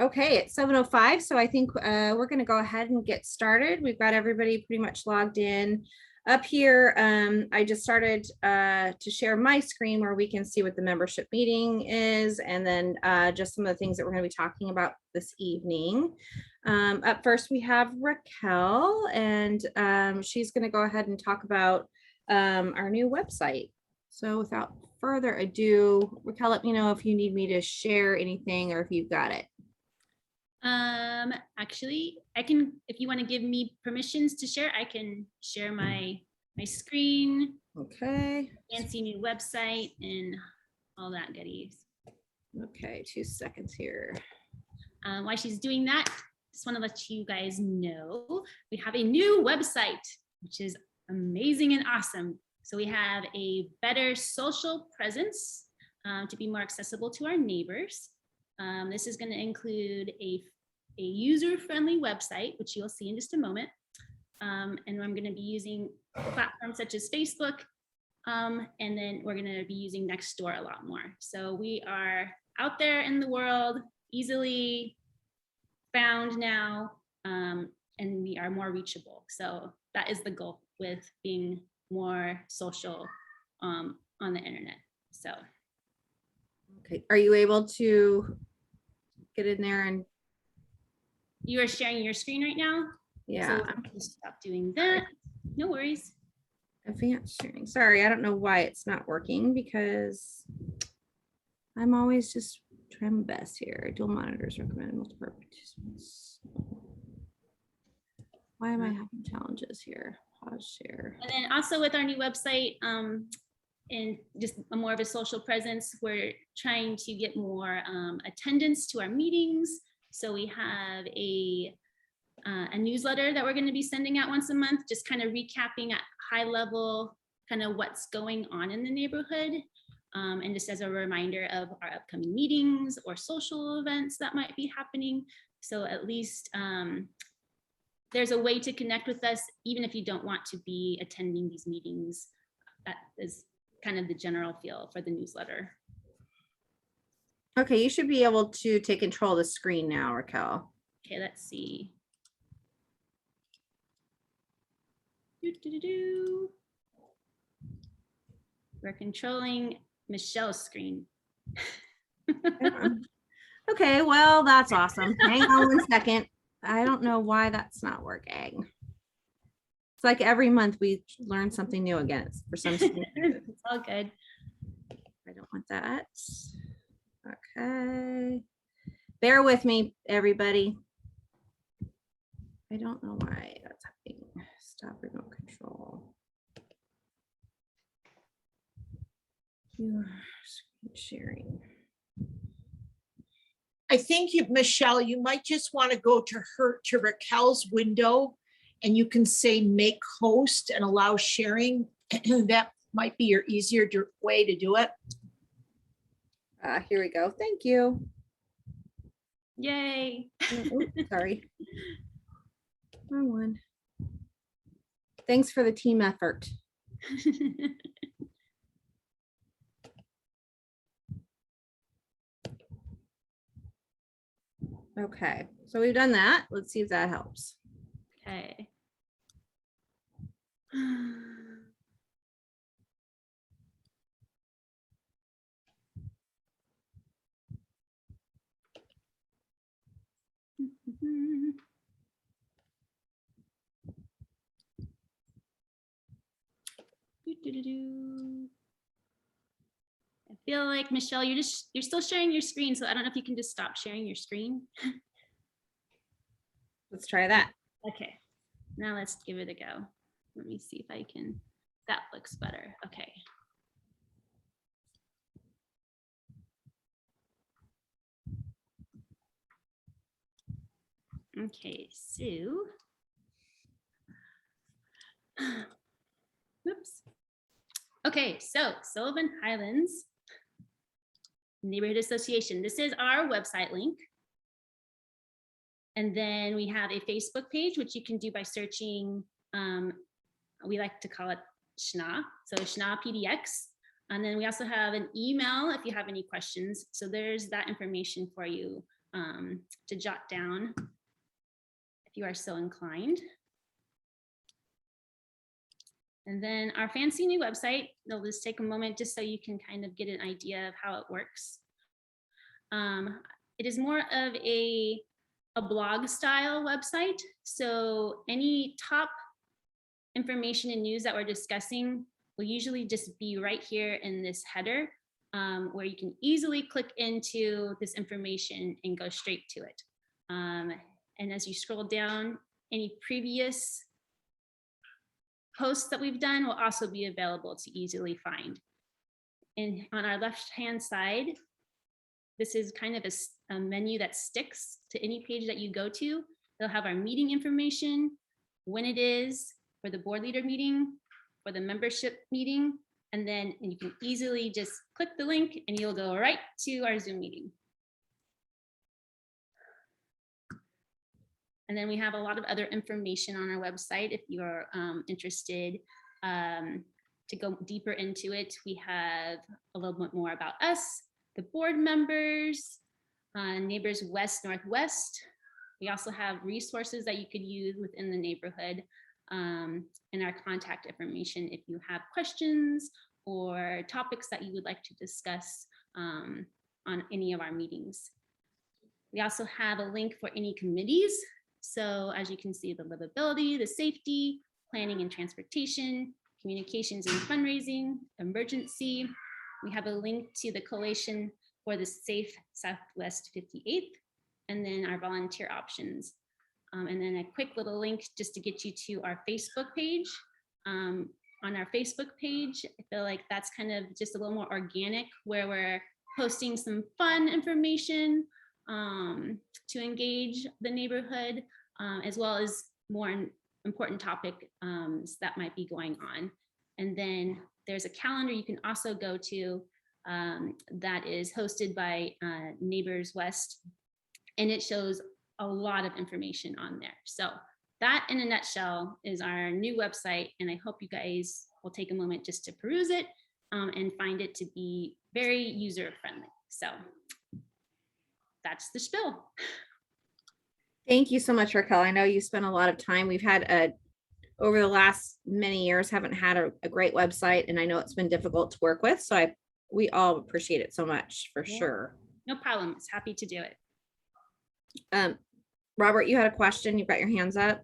Okay, it's 7:05, so I think we're going to go ahead and get started. We've got everybody pretty much logged in. Up here, I just started to share my screen where we can see what the membership meeting is, and then just some of the things that we're going to be talking about this evening. Up first, we have Raquel, and she's going to go ahead and talk about our new website. So without further ado, Raquel, let me know if you need me to share anything or if you've got it. Actually, I can, if you want to give me permissions to share, I can share my screen. Okay. Fancy new website and all that goodies. Okay, 2 seconds here. While she's doing that, just want to let you guys know we have a new website, which is amazing and awesome. So we have a better social presence to be more accessible to our neighbors. This is going to include a user-friendly website, which you'll see in just a moment. And I'm going to be using platforms such as Facebook. And then we're going to be using Nextdoor a lot more. So we are out there in the world, easily found now, and we are more reachable. So that is the goal with being more social on the internet. So. Okay, are you able to get in there and? You are sharing your screen right now? Yeah. So just stop doing that. No worries. Advanced sharing. Sorry, I don't know why it's not working because I'm always just trying my best here. Dual monitors recommend multiple participants. Why am I having challenges here? Pause share. And then also with our new website, and just more of a social presence, we're trying to get more attendance to our meetings. So we have a newsletter that we're going to be sending out once a month, just kind of recapping at high level, kind of what's going on in the neighborhood. And just as a reminder of our upcoming meetings or social events that might be happening. So at least there's a way to connect with us, even if you don't want to be attending these meetings. That is kind of the general feel for the newsletter. Okay, you should be able to take control of the screen now, Raquel. Okay, let's see. We're controlling Michelle's screen. Okay, well, that's awesome. Hang on 1 second. I don't know why that's not working. It's like every month we learn something new again. It's for some reason. It's all good. I don't want that. Okay. Bear with me, everybody. I don't know why that's happening. Stop remote control. You screen sharing. I think you, Michelle, you might just want to go to Raquel's window and you can say make host and allow sharing. That might be your easier way to do it. Here we go. Thank you. Yay. Oops, sorry. Wrong one. Thanks for the team effort. Okay, so we've done that. Let's see if that helps. Okay. I feel like, Michelle, you're still sharing your screen, so I don't know if you can just stop sharing your screen. Let's try that. Okay, now let's give it a go. Let me see if I can, that looks better. Okay. Okay, so, oops. Okay, so Sylvan Highlands Neighborhood Association. This is our website link. And then we have a Facebook page, which you can do by searching, we like to call it SHNA, so SHNA PDX. And then we also have an email if you have any questions. So there's that information for you to jot down if you are so inclined. And then our fancy new website, they'll just take a moment just so you can kind of get an idea of how it works. It is more of a blog style website. So any top information and news that we're discussing will usually just be right here in this header, where you can easily click into this information and go straight to it. And as you scroll down, any previous posts that we've done will also be available to easily find. And on our left-hand side, this is kind of a menu that sticks to any page that you go to. They'll have our meeting information, when it is, for the board leader meeting, for the membership meeting, and then you can easily just click the link and you'll go right to our Zoom meeting. And then we have a lot of other information on our website if you're interested to go deeper into it. We have a little bit more about us, the board members, neighbors west, northwest. We also have resources that you could use within the neighborhood, and our contact information if you have questions or topics that you would like to discuss on any of our meetings. We also have a link for any committees. So as you can see, the livability, the safety, planning and transportation, communications and fundraising, emergency. We have a link to the coalition for the Safe Southwest 58th, and then our volunteer options. And then a quick little link just to get you to our Facebook page. On our Facebook page, I feel like that's kind of just a little more organic, where we're posting some fun information to engage the neighborhood, as well as more important topics that might be going on. And then there's a calendar you can also go to that is hosted by Neighbors West, and it shows a lot of information on there. So that in a nutshell is our new website, and I hope you guys will take a moment just to peruse it and find it to be very user friendly. So that's the spiel. Thank you so much, Raquel. I know you spent a lot of time. We've had over the last many years, haven't had a great website, and I know it's been difficult to work with. So we all appreciate it so much, for sure. No problem. It's happy to do it. Robert, you had a question. You've got your hands up.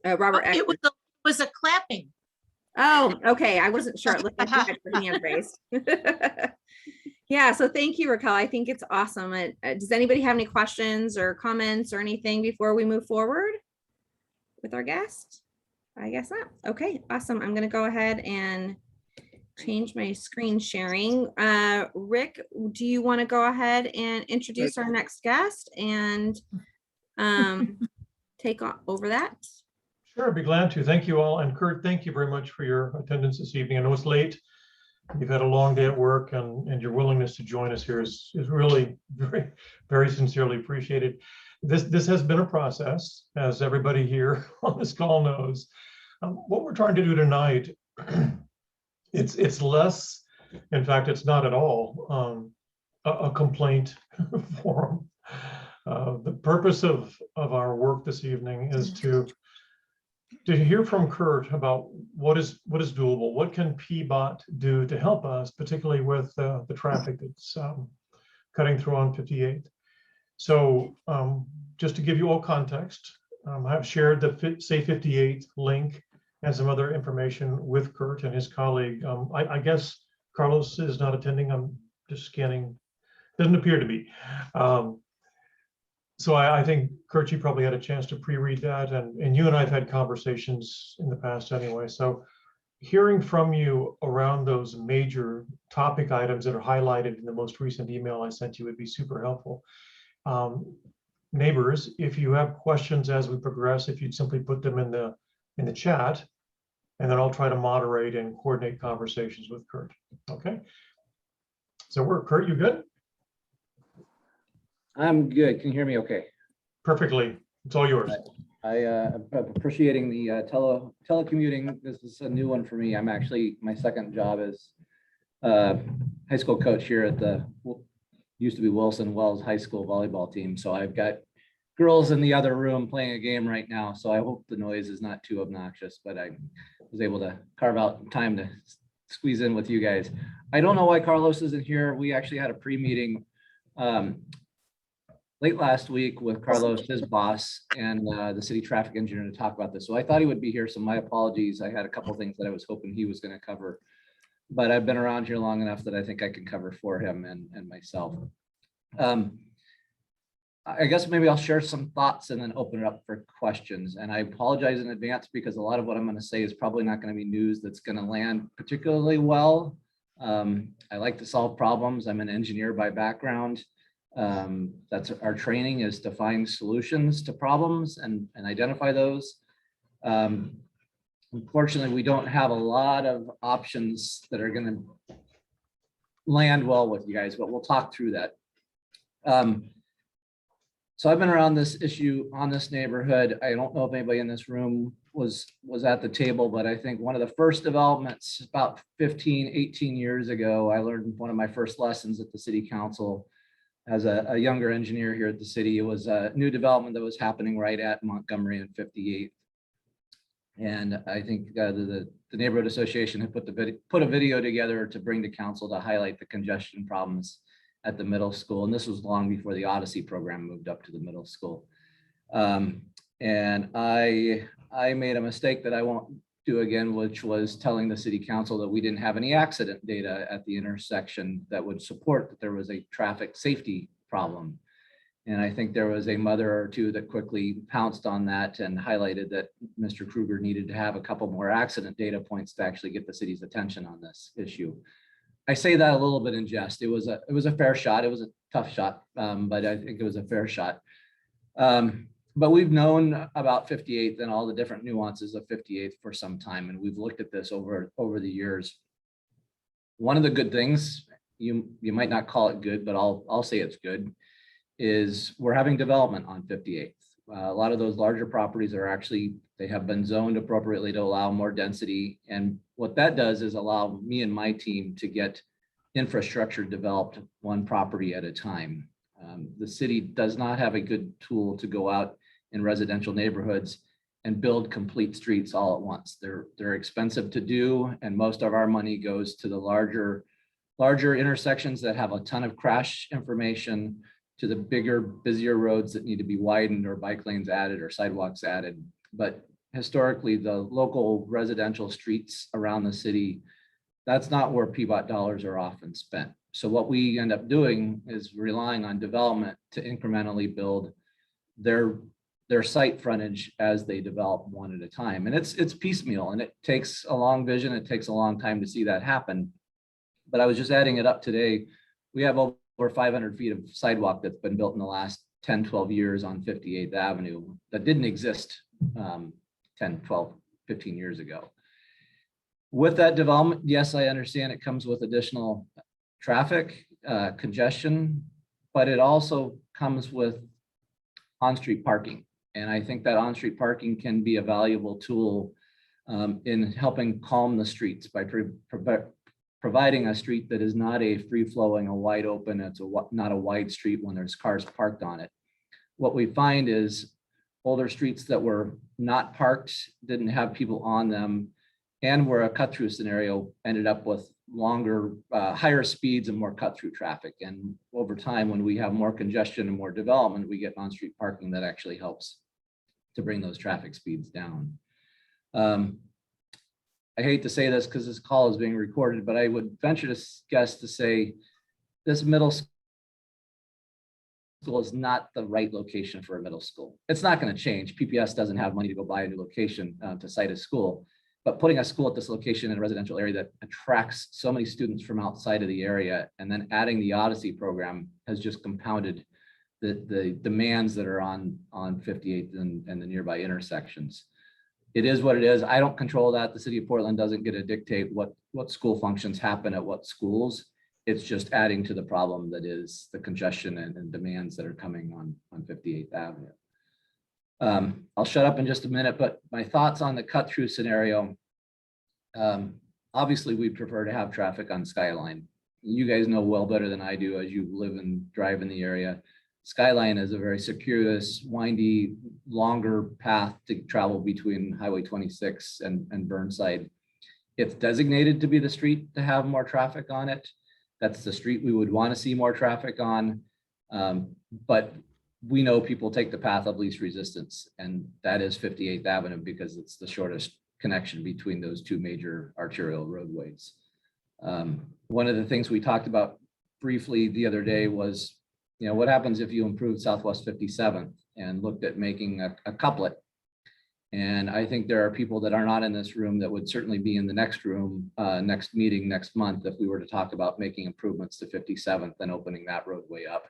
Robert. It was a clapping. Oh, okay. I wasn't sure. It looked like you had your hand raised. Yeah, so thank you, Raquel. I think it's awesome. Does anybody have any questions or comments or anything before we move forward with our guest? I guess not. Okay, awesome. I'm going to go ahead and change my screen sharing. Rick, do you want to go ahead and introduce our next guest and take over that? Sure, I'd be glad to. Thank you all. And Kurt, thank you very much for your attendance this evening. I know it's late. You've had a long day at work, and your willingness to join us here is really very, very sincerely appreciated. This has been a process, as everybody here on this call knows. What we're trying to do tonight, it's less, in fact, it's not at all a complaint forum. The purpose of our work this evening is to hear from Kurt about what is doable. What can PBOT do to help us, particularly with the traffic that's cutting through on 58. So just to give you all context, I've shared the Say 58 link and some other information with Kurt and his colleague. I guess Carlos is not attending. I'm just scanning. Doesn't appear to be. So I think, Kurt, you probably had a chance to pre-read that, and you and I have had conversations in the past anyway. So hearing from you around those major topic items that are highlighted in the most recent email I sent you would be super helpful. Neighbors, if you have questions as we progress, if you'd simply put them in the chat, and then I'll try to moderate and coordinate conversations with Kurt. Okay. So Kurt, you good? I'm good. Can you hear me okay? Perfectly. It's all yours. I'm appreciating the telecommuting. This is a new one for me. I'm actually, my second job is high school coach here at the used to be Wilson Wells High School volleyball team. So I've got girls in the other room playing a game right now. So I hope the noise is not too obnoxious, but I was able to carve out time to squeeze in with you guys. I don't know why Carlos isn't here. We actually had a pre-meeting late last week with Carlos, his boss, and the city traffic engineer to talk about this. So I thought he would be here. So my apologies. I had a couple of things that I was hoping he was going to cover, but I've been around here long enough that I think I can cover for him and myself. I guess maybe I'll share some thoughts and then open it up for questions. And I apologize in advance because a lot of what I'm going to say is probably not going to be news that's going to land particularly well. I like to solve problems. I'm an engineer by background. That's our training, is to find solutions to problems and identify those. Unfortunately, we don't have a lot of options that are going to land well with you guys, but we'll talk through that. So I've been around this issue on this neighborhood. I don't know if anybody in this room was at the table, but I think one of the first developments about 15, 18 years ago, I learned one of my first lessons at the city council as a younger engineer here at the city. It was a new development that was happening right at Montgomery and 58th. And I think the neighborhood association had put a video together to bring to council to highlight the congestion problems at the middle school. And this was long before the Odyssey program moved up to the middle school. And I made a mistake that I won't do again, which was telling the city council that we didn't have any accident data at the intersection that would support that there was a traffic safety problem. And I think there was a mother or two that quickly pounced on that and highlighted that Mr. Krueger needed to have a couple more accident data points to actually get the city's attention on this issue. I say that a little bit in jest. It was a fair shot. It was a tough shot, but I think it was a fair shot. But we've known about 58th and all the different nuances of 58th for some time, and we've looked at this over the years. One of the good things, you might not call it good, but I'll say it's good, is we're having development on 58th. A lot of those larger properties are actually, they have been zoned appropriately to allow more density. And what that does is allow me and my team to get infrastructure developed one property at a time. The city does not have a good tool to go out in residential neighborhoods and build complete streets all at once. They're expensive to do, and most of our money goes to the larger intersections that have a ton of crash information, to the bigger, busier roads that need to be widened or bike lanes added or sidewalks added. But historically, the local residential streets around the city, that's not where PBOT dollars are often spent. So what we end up doing is relying on development to incrementally build their site frontage as they develop one at a time. And it's piecemeal, and it takes a long vision. It takes a long time to see that happen. But I was just adding it up today. We have over 500 feet of sidewalk that's been built in the last 10, 12 years on 58th Avenue that didn't exist 10, 12, 15 years ago. With that development, yes, I understand it comes with additional traffic, congestion, but it also comes with on-street parking. And I think that on-street parking can be a valuable tool in helping calm the streets by providing a street that is not a free-flowing, a wide open, it's not a wide street when there's cars parked on it. What we find is older streets that were not parked, didn't have people on them, and were a cut-through scenario, ended up with longer, higher speeds and more cut-through traffic. And over time, when we have more congestion and more development, we get on-street parking that actually helps to bring those traffic speeds down. I hate to say this because this call is being recorded, but I would venture to guess to say this middle school is not the right location for a middle school. It's not going to change. PPS doesn't have money to go buy a new location to site a school, but putting a school at this location in a residential area that attracts so many students from outside of the area, and then adding the Odyssey program has just compounded the demands that are on 58th and the nearby intersections. It is what it is. I don't control that. The city of Portland doesn't get to dictate what school functions happen at what schools. It's just adding to the problem that is the congestion and demands that are coming on 58th Avenue. I'll shut up in just a minute, but my thoughts on the cut through scenario. Obviously, we prefer to have traffic on Skyline. You guys know well better than I do as you live and drive in the area. Skyline is a very circuitous, windy, longer path to travel between Highway 26 and Burnside. It's designated to be the street to have more traffic on it. That's the street we would want to see more traffic on. But we know people take the path of least resistance, and that is 58th Avenue because it's the shortest connection between those two major arterial roadways. One of the things we talked about briefly the other day was, what happens if you improve Southwest 57th and looked at making a couplet? And I think there are people that are not in this room that would certainly be in the next room, next meeting next month, if we were to talk about making improvements to 57th and opening that roadway up.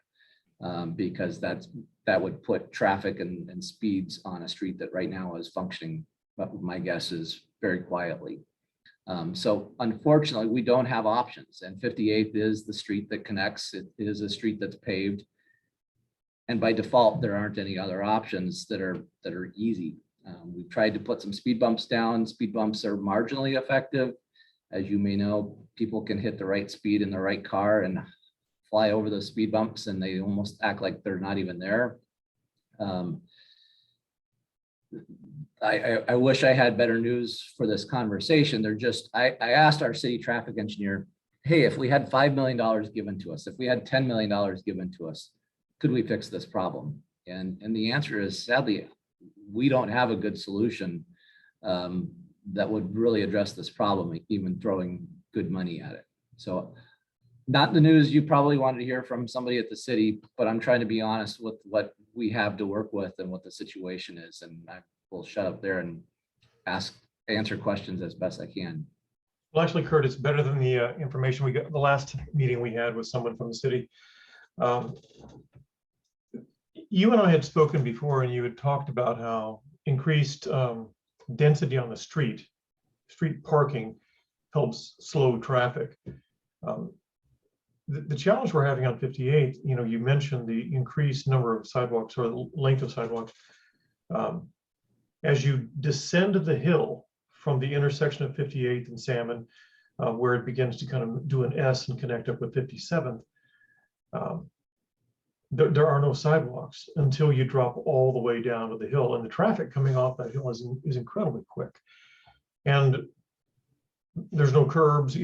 Because that would put traffic and speeds on a street that right now is functioning, but my guess is very quietly. So unfortunately, we don't have options, and 58th is the street that connects. It is a street that's paved, and by default, there aren't any other options that are easy. We've tried to put some speed bumps down. Speed bumps are marginally effective. As you may know, people can hit the right speed in the right car and fly over those speed bumps, and they almost act like they're not even there. I wish I had better news for this conversation. I asked our city traffic engineer, hey, if we had $5 million given to us, if we had $10 million given to us, could we fix this problem? And the answer is, sadly, we don't have a good solution that would really address this problem, even throwing good money at it. So not the news you probably wanted to hear from somebody at the city, but I'm trying to be honest with what we have to work with and what the situation is. And I will shut up there and answer questions as best I can. Well, actually, Kurt, it's better than the information we got. The last meeting we had with someone from the city. You and I had spoken before, and you had talked about how increased density on the street parking helps slow traffic. The challenge we're having on 58, you mentioned the increased number of sidewalks or the length of sidewalks. As you descend the hill from the intersection of 58th and Salmon, where it begins to kind of do an S and connect up with 57th, there are no sidewalks until you drop all the way down to the hill, and the traffic coming off that hill is incredibly quick. And there's no curbs,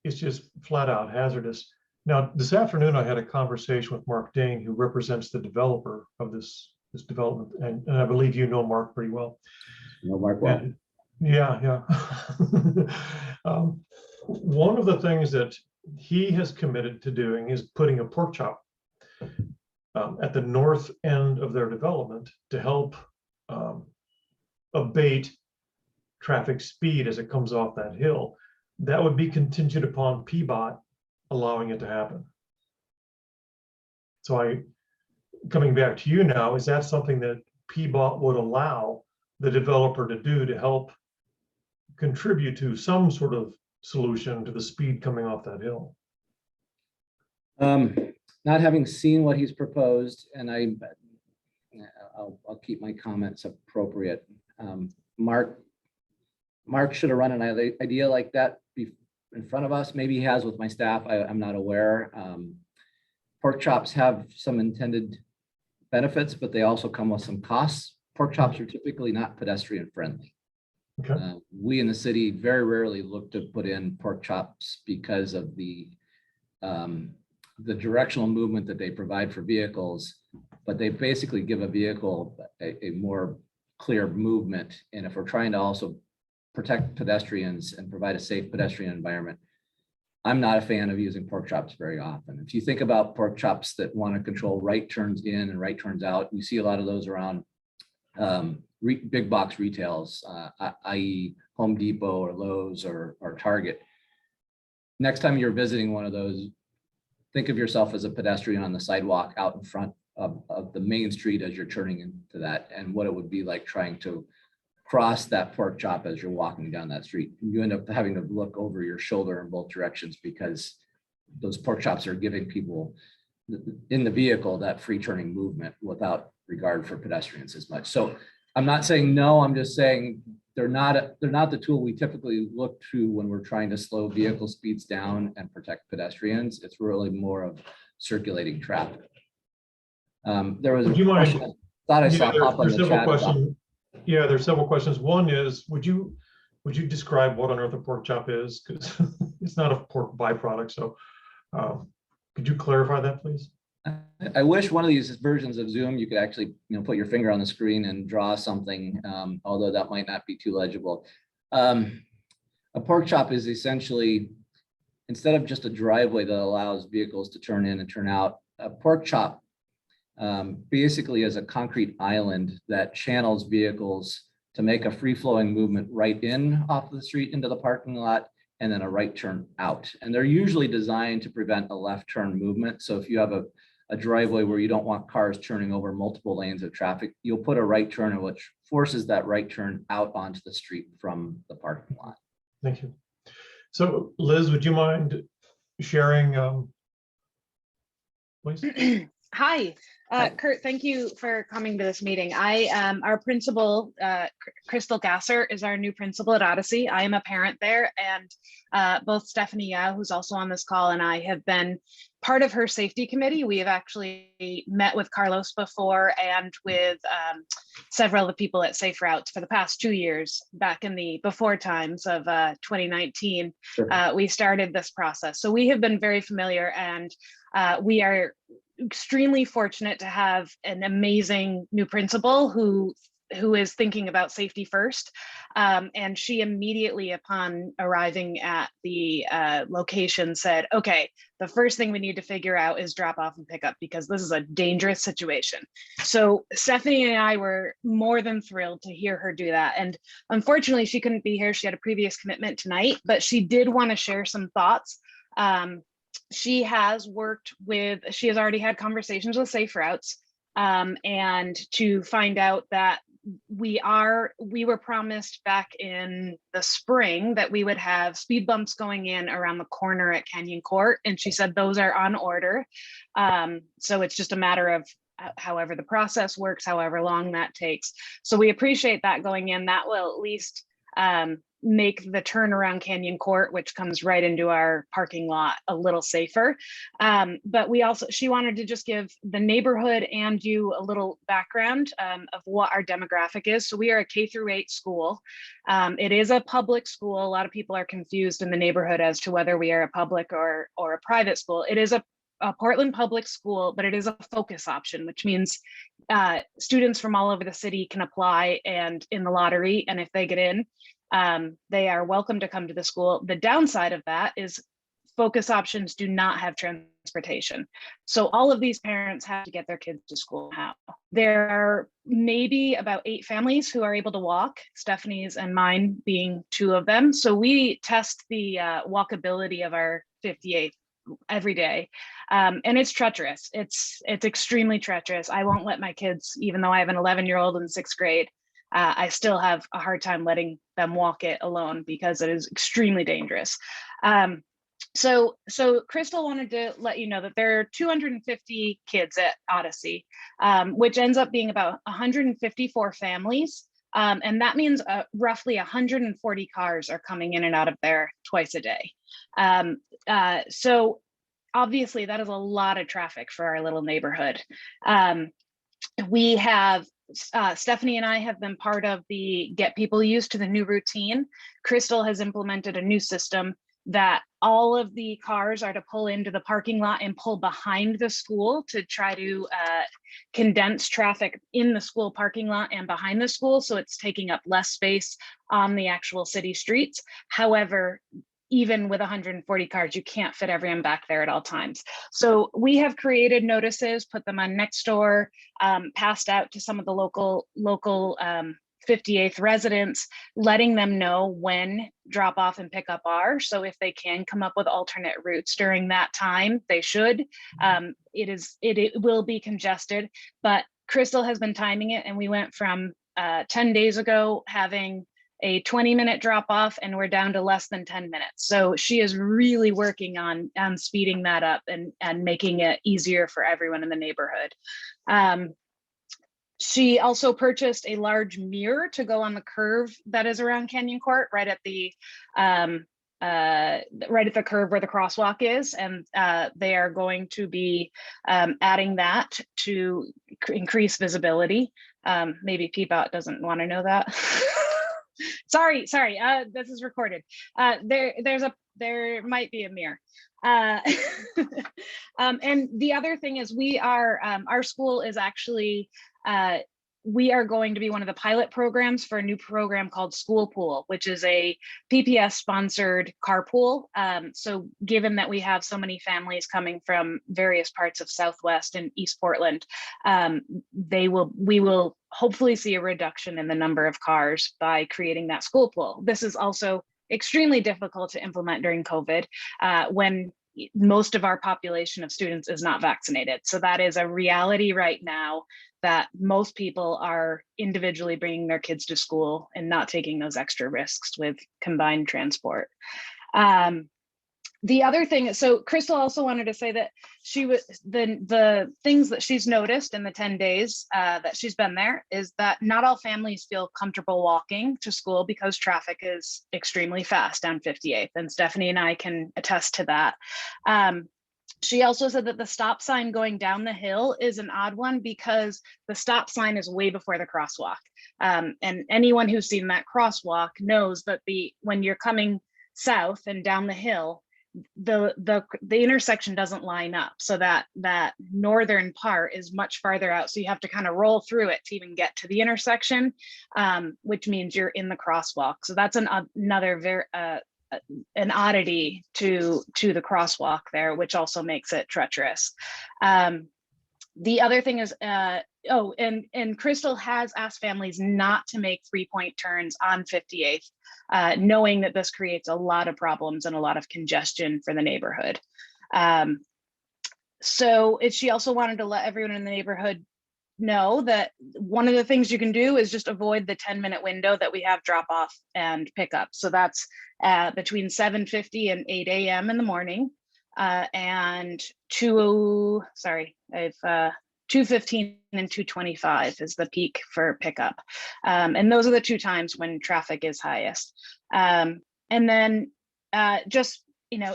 it's just flat out hazardous. Now, this afternoon, I had a conversation with Mark Dang, who represents the developer of this development. And I believe you know Mark pretty well. No, Mark, well. And, yeah. One of the things that he has committed to doing is putting a pork chop at the north end of their development to help abate traffic speed as it comes off that hill. That would be contingent upon PBOT allowing it to happen. So coming back to you now, is that something that PBOT would allow the developer to do to help contribute to some sort of solution to the speed coming off that hill? Not having seen what he's proposed, and I'll keep my comments appropriate. Mark should have run an idea like that in front of us. Maybe he has with my staff. I'm not aware. Pork chops have some intended benefits, but they also come with some costs. Pork chops are typically not pedestrian friendly. Okay. We in the city very rarely look to put in pork chops because of the directional movement that they provide for vehicles, but they basically give a vehicle a more clear movement. And if we're trying to also protect pedestrians and provide a safe pedestrian environment, I'm not a fan of using pork chops very often. If you think about pork chops that want to control right turns in and right turns out, you see a lot of those around big box retails, i.e. Home Depot or Lowe's or Target. Next time you're visiting one of those, think of yourself as a pedestrian on the sidewalk out in front of the main street as you're turning into that, and what it would be like trying to cross that pork chop as you're walking down that street. You end up having to look over your shoulder in both directions because those pork chops are giving people in the vehicle that free turning movement without regard for pedestrians as much. So I'm not saying no, I'm just saying they're not the tool we typically look to when we're trying to slow vehicle speeds down and protect pedestrians. It's really more of circulating traffic. There was a Would you mind- question I thought I saw pop on There's the several chat about. questions. Yeah, there's several questions. One is, would you describe what on earth a pork chop is? Because it's not a pork byproduct. So could you clarify that, please? I wish one of these versions of Zoom, you could actually, put your finger on the screen and draw something, although that might not be too legible. A pork chop is essentially, instead of just a driveway that allows vehicles to turn in and turn out, a pork chop basically is a concrete island that channels vehicles to make a free-flowing movement right in off the street into the parking lot, and then a right turn out. And they're usually designed to prevent a left turn movement. So if you have a driveway where you don't want cars turning over multiple lanes of traffic, you'll put a right turn, which forces that right turn out onto the street from the parking lot. Thank you. So Liz, would you mind sharing, please? Hi, Kurt, thank you for coming to this meeting. Our principal, Crystal Gasser, is our new principal at Odyssey. I am a parent there, and both Stephanie Yao, who's also on this call, and I have been part of her safety committee. We have actually met with Carlos before and with several of the people at Safe Routes for the past 2 years. Back in the before times of 2019, Sure. we started this process. So we have been very familiar, and we are extremely fortunate to have an amazing new principal who is thinking about safety first. And she immediately upon arriving at the location said, okay, the first thing we need to figure out is drop off and pick up, because this is a dangerous situation. So Stephanie and I were more than thrilled to hear her do that. And unfortunately, she couldn't be here. She had a previous commitment tonight, but she did want to share some thoughts. She has already had conversations with Safe Routes, and to find out that we were promised back in the spring that we would have speed bumps going in around the corner at Canyon Court. And she said those are on order. So it's just a matter of however the process works, however long that takes. So we appreciate that going in. That will at least make the turn around Canyon Court, which comes right into our parking lot, a little safer. But she wanted to just give the neighborhood and you a little background of what our demographic is. So we are a K-8 school. It is a public school. A lot of people are confused in the neighborhood as to whether we are a public or a private school. It is a Portland public school, but it is a focus option, which means students from all over the city can apply and in the lottery. And if they get in, they are welcome to come to the school. The downside of that is focus options do not have transportation. So all of these parents have to get their kids to school now. There are maybe about 8 families who are able to walk, Stephanie's and mine being 2 of them. So we test the walkability of our 58 every day. And it's treacherous. It's extremely treacherous. I won't let my kids, even though I have an 11-year-old in 6th grade, I still have a hard time letting them walk it alone because it is extremely dangerous. So Crystal wanted to let you know that there are 250 kids at Odyssey, which ends up being about 154 families. And that means roughly 140 cars are coming in and out of there twice a day. So obviously that is a lot of traffic for our little neighborhood. We have Stephanie and I have been part of the get people used to the new routine. Crystal has implemented a new system that all of the cars are to pull into the parking lot and pull behind the school to try to condense traffic in the school parking lot and behind the school. So it's taking up less space on the actual city streets. However, even with 140 cars, you can't fit everyone back there at all times. So we have created notices, put them on Nextdoor, passed out to some of the local 58th residents, letting them know when drop off and pick up are. So if they can come up with alternate routes during that time, they should. It will be congested, but Crystal has been timing it, and we went from 10 days ago having a 20-minute drop off, and we're down to less than 10 minutes. So she is really working on speeding that up and making it easier for everyone in the neighborhood. She also purchased a large mirror to go on the curve that is around Canyon Court, right at the curve where the crosswalk is, and they are going to be adding that to increase visibility. Maybe Peabot doesn't want to know that. sorry, this is recorded. There might be a mirror. And the other thing is our school is actually, we are going to be one of the pilot programs for a new program called School Pool, which is a PPS sponsored carpool. So given that we have so many families coming from various parts of Southwest and East Portland, we will hopefully see a reduction in the number of cars by creating that school pool. This is also extremely difficult to implement during COVID when most of our population of students is not vaccinated. So that is a reality right now, that most people are individually bringing their kids to school and not taking those extra risks with combined transport. The other thing, so Crystal also wanted to say that the things that she's noticed in the 10 days that she's been there is that not all families feel comfortable walking to school because traffic is extremely fast down 58th, and Stephanie and I can attest to that. She also said that the stop sign going down the hill is an odd one because the stop sign is way before the crosswalk. And anyone who's seen that crosswalk knows that when you're coming south and down the hill, the intersection doesn't line up, so that northern part is much farther out, so you have to kind of roll through it to even get to the intersection, which means you're in the crosswalk. So that's another very an oddity to the crosswalk there, which also makes it treacherous. The other thing is, and Crystal has asked families not to make 3-point turns on 58th, knowing that this creates a lot of problems and a lot of congestion for the neighborhood. So she also wanted to let everyone in the neighborhood know that one of the things you can do is just avoid the 10-minute window that we have drop off and pick up. So that's between 7:50 and 8 a.m. in the morning, and 2:15 and 2:25 is the peak for pickup. And those are the two times when traffic is highest. And then just,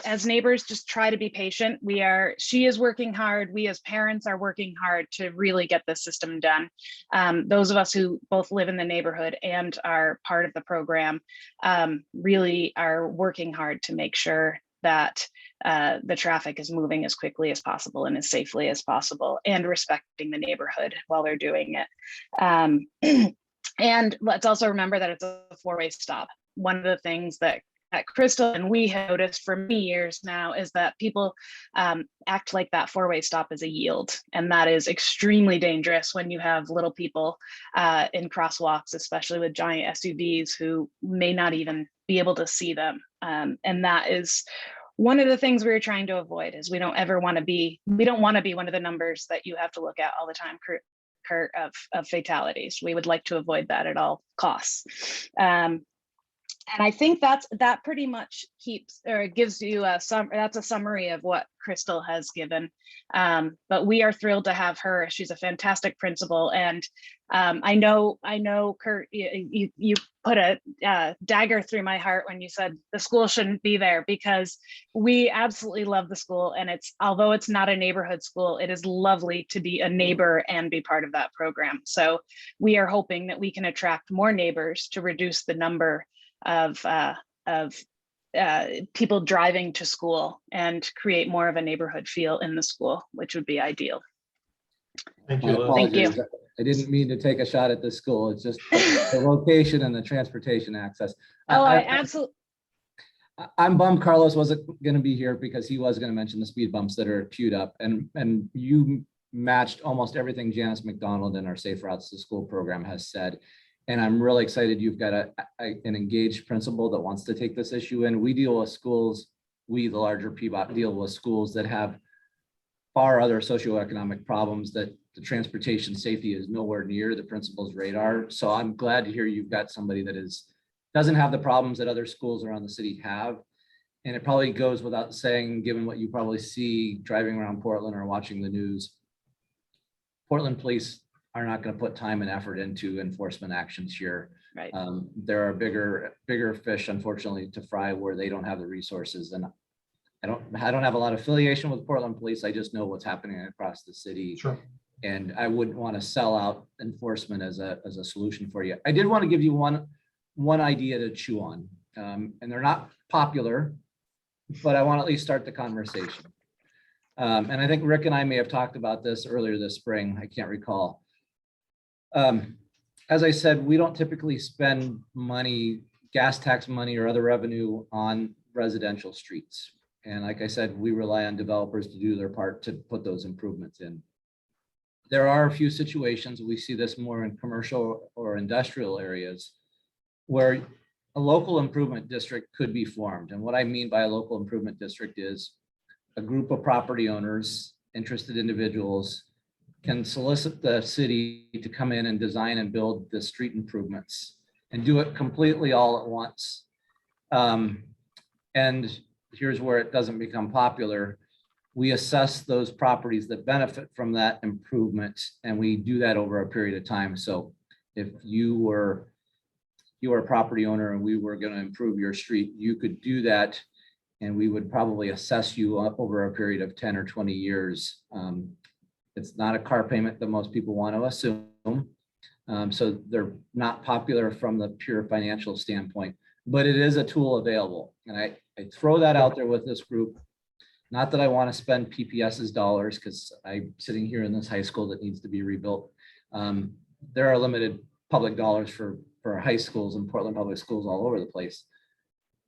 as neighbors, just try to be patient. She is working hard. We as parents are working hard to really get this system done. Those of us who both live in the neighborhood and are part of the program really are working hard to make sure that the traffic is moving as quickly as possible and as safely as possible, and respecting the neighborhood while they're doing it. And let's also remember that it's a 4-way stop. One of the things that Crystal and we have noticed for many years now is that people act like that 4-way stop is a yield, and that is extremely dangerous when you have little people in crosswalks, especially with giant SUVs who may not even be able to see them. And that is one of the things we're trying to avoid, is we don't want to be one of the numbers that you have to look at all the time, Kurt, of fatalities. We would like to avoid that at all costs. And I think that pretty much gives you that's a summary of what Crystal has given. But we are thrilled to have her. She's a fantastic principal, and I know, Kurt, you put a dagger through my heart when you said the school shouldn't be there, because we absolutely love the school, and although it's not a neighborhood school, it is lovely to be a neighbor and be part of that program. So we are hoping that we can attract more neighbors to reduce the number of people driving to school and create more of a neighborhood feel in the school, which would be ideal. Thank My you, Liz. apologies. I didn't mean to take a shot at this school. It's just the location and the transportation access. I absolutely. I'm bummed Carlos wasn't going to be here, because he was going to mention the speed bumps that are queued up, and you matched almost everything Janice McDonald in our Safe Routes to School program has said. And I'm really excited you've got an engaged principal that wants to take this issue in. We deal with schools, the larger PBOT deal with schools that have far other socioeconomic problems that the transportation safety is nowhere near the principal's radar. So I'm glad to hear you've got somebody that doesn't have the problems that other schools around the city have. And it probably goes without saying, given what you probably see driving around Portland or watching the news, Portland police are not going to put time and effort into enforcement actions here. Right. There are bigger fish, unfortunately, to fry where they don't have the resources. And I don't have a lot of affiliation with Portland Police. I just know what's happening across the city. Sure. And I wouldn't want to sell out enforcement as a solution for you. I did want to give you one idea to chew on. And they're not popular, but I want to at least start the conversation. And I think Rick and I may have talked about this earlier this spring. I can't recall. As I said, we don't typically spend money, gas tax money or other revenue on residential streets. And like I said, we rely on developers to do their part to put those improvements in. There are a few situations, we see this more in commercial or industrial areas, where a local improvement district could be formed. And what I mean by a local improvement district is a group of property owners, interested individuals, can solicit the city to come in and design and build the street improvements and do it completely all at once. And here's where it doesn't become popular. We assess those properties that benefit from that improvement, and we do that over a period of time. So if you were a property owner and we were going to improve your street, you could do that, and we would probably assess you over a period of 10 or 20 years. It's not a car payment that most people want to assume. So they're not popular from the pure financial standpoint, but it is a tool available. And I throw that out there with this group. Not that I want to spend PPS's dollars, because I'm sitting here in this high school that needs to be rebuilt. There are limited public dollars for high schools and Portland Public Schools all over the place.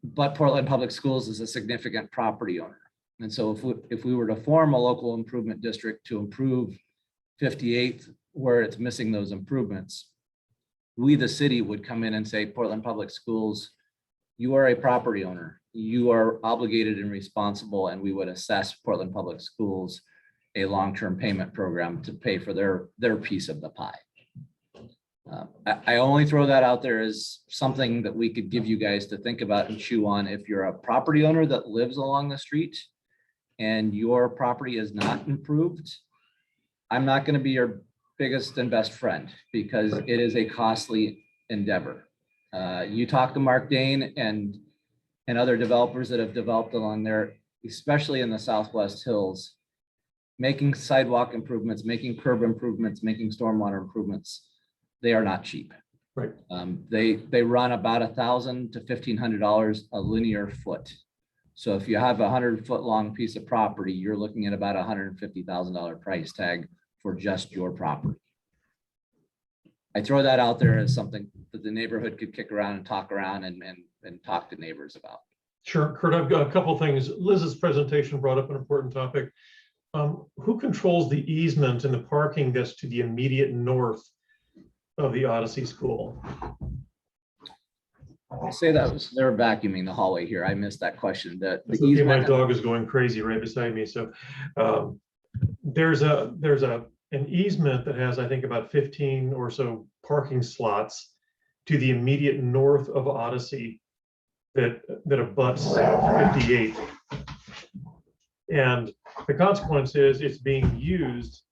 But Portland Public Schools is a significant property owner. And so if we were to form a local improvement district to improve 58th where it's missing those improvements, we, the city, would come in and say, Portland Public Schools, you are a property owner. You are obligated and responsible, and we would assess Portland Public Schools a long-term payment program to pay for their piece of the pie. I only throw that out there as something that we could give you guys to think about and chew on. If you're a property owner that lives along the street and your property is not improved, I'm not going to be your biggest and best friend, because it is a costly endeavor. You talk to Mark Dane and other developers that have developed along there, especially in the Southwest Hills, making sidewalk improvements, making curb improvements, making stormwater improvements. They are not cheap. Right. They run about $1,000 to $1,500 a linear foot. So if you have a 100-foot long piece of property, you're looking at about $150,000 price tag for just your property. I throw that out there as something that the neighborhood could kick around and talk around and talk to neighbors about. Sure, Kurt, I've got a couple things. Liz's presentation brought up an important topic. Who controls the easement and the parking that's to the immediate north of the Odyssey School? I say that they're vacuuming the hallway here. I missed that question. The Okay, easement, my dog is going crazy right beside me. So there's an easement that has, I think, about 15 or so parking slots to the immediate north of Odyssey that abuts 58. And the consequence is it's being used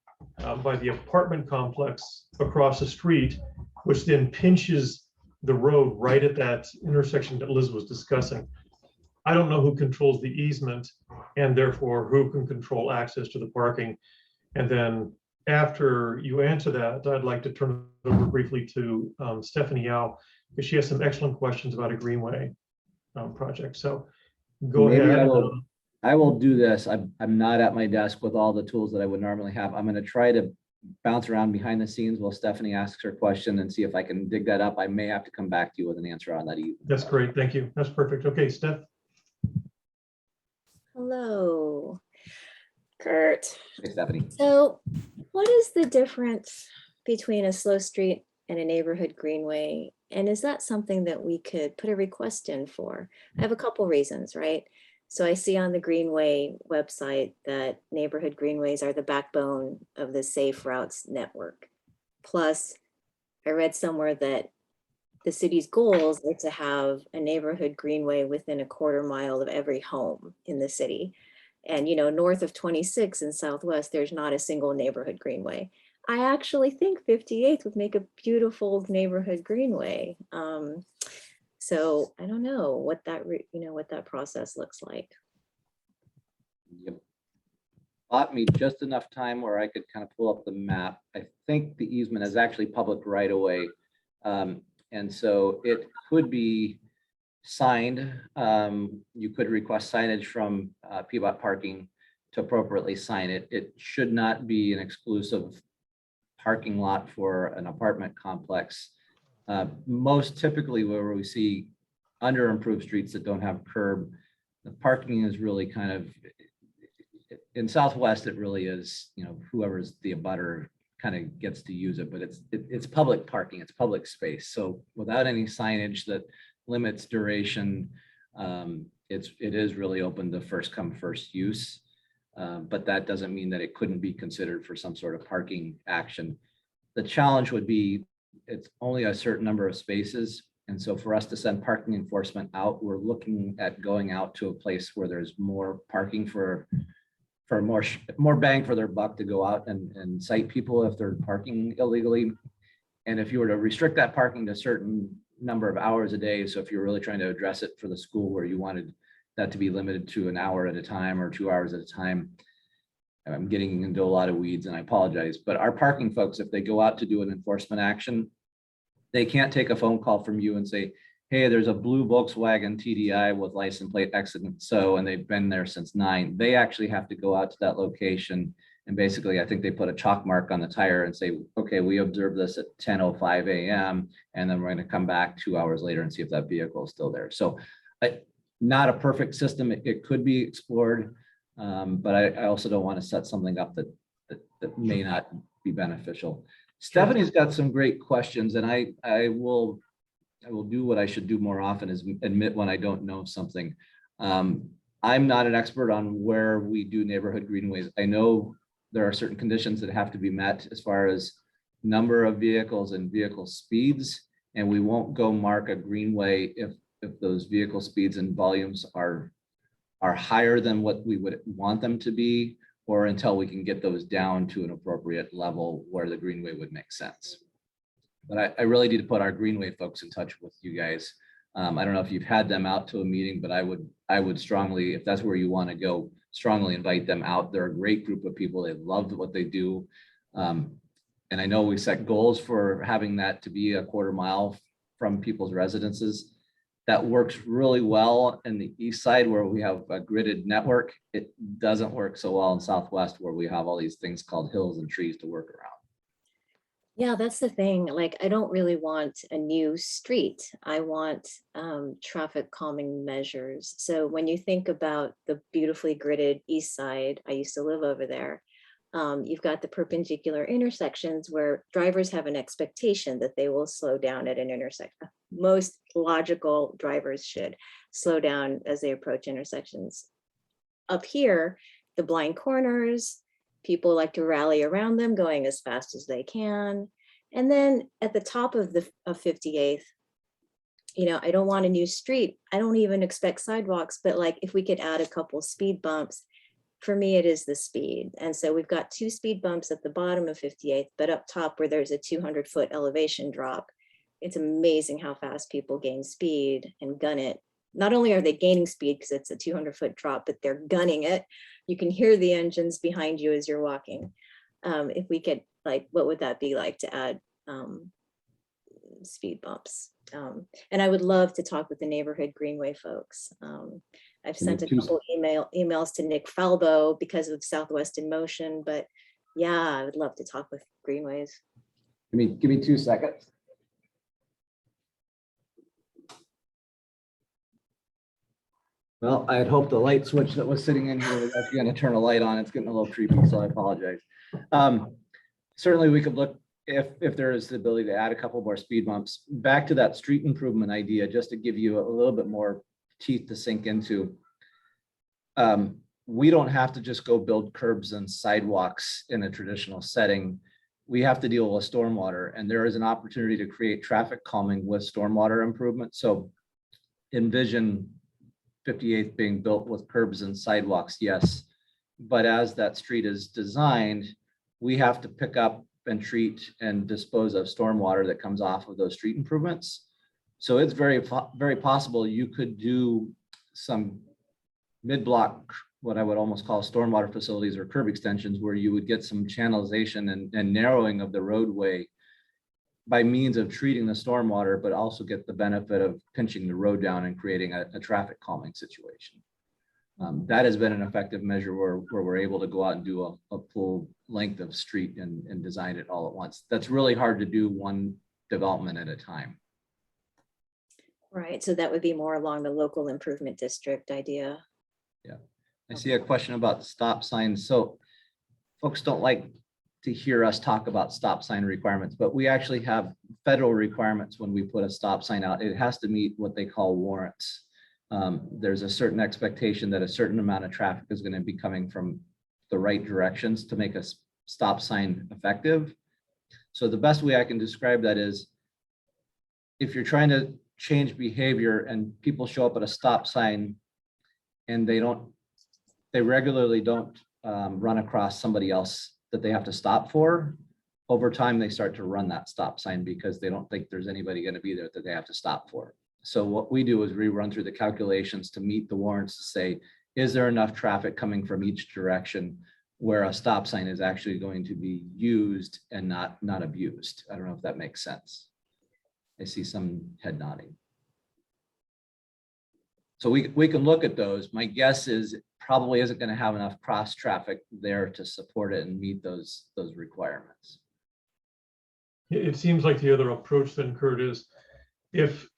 by the apartment complex across the street, which then pinches the road right at that intersection that Liz was discussing. I don't know who controls the easement, and therefore who can control access to the parking. And then after you answer that, I'd like to turn it over briefly to Stephanie Yao, because she has some excellent questions about a greenway project. So go maybe ahead. I will do this. I'm not at my desk with all the tools that I would normally have. I'm going to try to bounce around behind the scenes while Stephanie asks her question and see if I can dig that up. I may have to come back to you with an answer on that. That's great. Thank you. That's perfect. Okay, Steph. Hello, Kurt. Hey, Stephanie. So what is the difference between a slow street and a neighborhood greenway? And is that something that we could put a request in for? I have a couple reasons, right? So I see on the Greenway website that neighborhood greenways are the backbone of the Safe Routes network. Plus, I read somewhere that the city's goals are to have a neighborhood greenway within a quarter mile of every home in the city. And, you know, north of 26 in Southwest, there's not a single neighborhood greenway. I actually think 58th would make a beautiful neighborhood greenway. So I don't know what that, what that process looks like. Yep. Bought me just enough time where I could kind of pull up the map. I think the easement is actually public right away. And so it could be signed. You could request signage from PBOT parking to appropriately sign it. It should not be an exclusive parking lot for an apartment complex. Most typically where we see under improved streets that don't have curb, the parking is really kind of, in Southwest, it really is, whoever's the abutter kind of gets to use it, but it's public parking, it's public space. So without any signage that limits duration, it is really open to first come, first use. But that doesn't mean that it couldn't be considered for some sort of parking action. The challenge would be it's only a certain number of spaces. And so for us to send parking enforcement out, we're looking at going out to a place where there's more parking for more bang for their buck to go out and cite people if they're parking illegally. And if you were to restrict that parking to a certain number of hours a day, so if you're really trying to address it for the school where you wanted that to be limited to an hour at a time or 2 hours at a time, I'm getting into a lot of weeds and I apologize, but our parking folks, if they go out to do an enforcement action, they can't take a phone call from you and say, hey, there's a blue Volkswagen TDI with license plate X and so, and they've been there since 9. They actually have to go out to that location. And basically, I think they put a chalk mark on the tire and say, okay, we observed this at 10:05 a.m. And then we're going to come back 2 hours later and see if that vehicle is still there. So not a perfect system. It could be explored, but I also don't want to set something up that may not be beneficial. Stephanie's got some great questions, and I will do what I should do more often, is admit when I don't know something. I'm not an expert on where we do neighborhood greenways. I know there are certain conditions that have to be met as far as number of vehicles and vehicle speeds, and we won't go mark a greenway if those vehicle speeds and volumes are higher than what we would want them to be, or until we can get those down to an appropriate level where the greenway would make sense. But I really need to put our greenway folks in touch with you guys. I don't know if you've had them out to a meeting, but I would strongly, if that's where you want to go, strongly invite them out. They're a great group of people. They love what they do. And I know we set goals for having that to be a 1/4 mile from people's residences. That works really well in the east side where we have a gridded network. It doesn't work so well in Southwest where we have all these things called hills and trees to work around. Yeah, that's the thing. Like, I don't really want a new street. I want traffic calming measures. So when you think about the beautifully gridded east side, I used to live over there. You've got the perpendicular intersections where drivers have an expectation that they will slow down at an intersection. Most logical drivers should slow down as they approach intersections. Up here, the blind corners, people like to rally around them going as fast as they can. And then at the top of 58th, I don't want a new street. I don't even expect sidewalks, but like if we could add a couple speed bumps, for me, it is the speed. And so we've got 2 speed bumps at the bottom of 58th, but up top where there's a 200-foot elevation drop, it's amazing how fast people gain speed and gun it. Not only are they gaining speed because it's a 200-foot drop, but they're gunning it. You can hear the engines behind you as you're walking. If we could, like, what would that be like to add speed bumps? And I would love to talk with the neighborhood greenway folks. I've sent a couple emails to Nick Falbo because of Southwest in Motion, but yeah, I would love to talk with greenways. Give me 2 seconds. Well, I had hoped the light switch that was sitting in here was actually going to turn a light on. It's getting a little creepy, so I apologize. Certainly, we could look if there is the ability to add a couple more speed bumps. Back to that street improvement idea, just to give you a little bit more teeth to sink into. We don't have to just go build curbs and sidewalks in a traditional setting. We have to deal with stormwater, and there is an opportunity to create traffic calming with stormwater improvement. So envision 58th being built with curbs and sidewalks, yes. But as that street is designed, we have to pick up and treat and dispose of stormwater that comes off of those street improvements. So it's very possible you could do some mid-block, what I would almost call stormwater facilities or curb extensions, where you would get some channelization and narrowing of the roadway by means of treating the stormwater, but also get the benefit of pinching the road down and creating a traffic calming situation. That has been an effective measure where we're able to go out and do a full length of street and design it all at once. That's really hard to do one development at a time. Right, so that would be more along the local improvement district idea. Yeah, I see a question about stop signs. So folks don't like to hear us talk about stop sign requirements, but we actually have federal requirements when we put a stop sign out. It has to meet what they call warrants. There's a certain expectation that a certain amount of traffic is going to be coming from the right directions to make a stop sign effective. So the best way I can describe that is, if you're trying to change behavior and people show up at a stop sign and they regularly don't run across somebody else that they have to stop for, over time they start to run that stop sign because they don't think there's anybody going to be there that they have to stop for. So what we do is we run through the calculations to meet the warrants to say, is there enough traffic coming from each direction where a stop sign is actually going to be used and not abused? I don't know if that makes sense. I see some head nodding. So we can look at those. My guess is it probably isn't going to have enough cross traffic there to support it and meet those requirements. It seems like the other approach then, Kurt, is if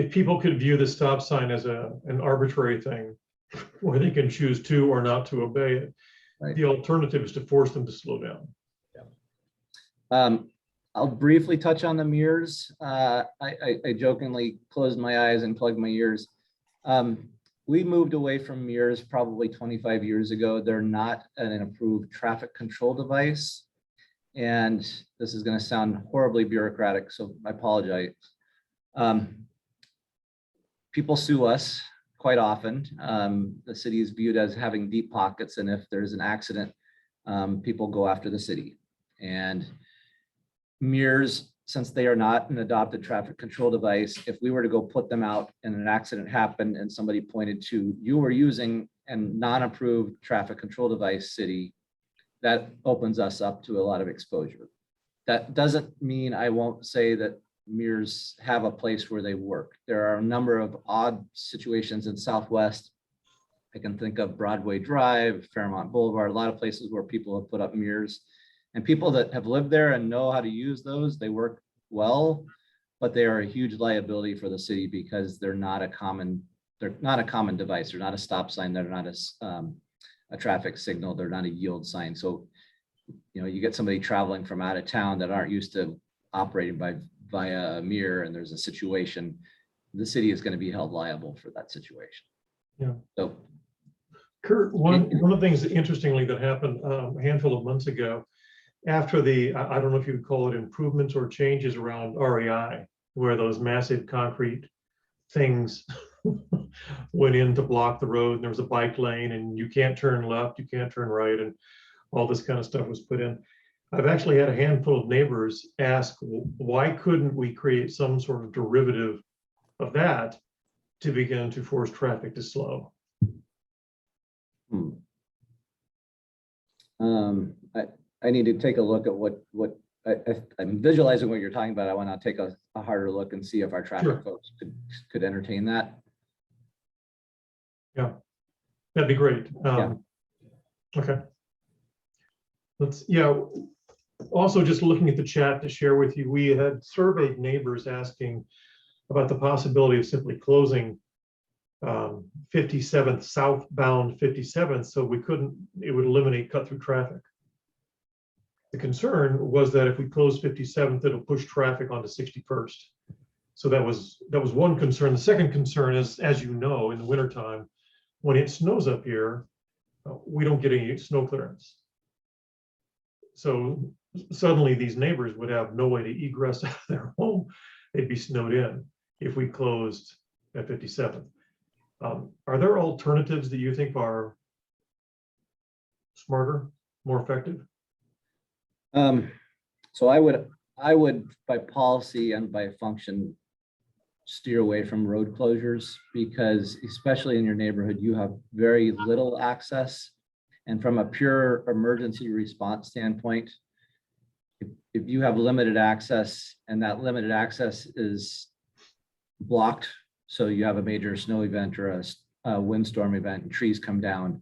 people could view the stop sign as an arbitrary thing where they can choose to or not to obey it, Right. The alternative is to force them to slow down. Yeah. I'll briefly touch on the mirrors. I jokingly closed my eyes and plugged my ears. We moved away from mirrors probably 25 years ago. They're not an approved traffic control device. And this is going to sound horribly bureaucratic, so I apologize. People sue us quite often. The city is viewed as having deep pockets, and if there's an accident, people go after the city. And mirrors, since they are not an adopted traffic control device, if we were to go put them out and an accident happened and somebody pointed to, you were using a non-approved traffic control device, city, that opens us up to a lot of exposure. That doesn't mean I won't say that mirrors have a place where they work. There are a number of odd situations in Southwest. I can think of Broadway Drive, Fairmont Boulevard, a lot of places where people have put up mirrors. And people that have lived there and know how to use those, they work well, but they are a huge liability for the city because they're not a common device. They're not a stop sign. They're not a traffic signal. They're not a yield sign. So, you get somebody traveling from out of town that aren't used to operating via a mirror, and there's a situation, the city is going to be held liable for that situation. Yeah. So, Kurt, one of the things that interestingly that happened a handful of months ago, after I don't know if you would call it improvements or changes around REI, where those massive concrete things went in to block the road, and there was a bike lane, and you can't turn left, you can't turn right, and all this kind of stuff was put in. I've actually had a handful of neighbors ask, why couldn't we create some sort of derivative of that to begin to force traffic to slow? I need to take a look at what I'm visualizing what you're talking about. I want to take a harder look and see if our traffic folks could entertain that. Yeah, that'd be great. Okay. Also, just looking at the chat to share with you, we had surveyed neighbors asking about the possibility of simply closing 57th, southbound 57th, so it would eliminate cut-through traffic. The concern was that if we close 57th, it'll push traffic onto 61st. So that was one concern. The second concern is, as you know, in the wintertime, when it snows up here, we don't get any snow clearance. So suddenly these neighbors would have no way to egress out of their home. They'd be snowed in if we closed at 57th. Are there alternatives that you think are smarter, more effective? So I would by policy and by function steer away from road closures, because especially in your neighborhood, you have very little access. And from a pure emergency response standpoint, if you have limited access and that limited access is blocked, so you have a major snow event or a windstorm event and trees come down,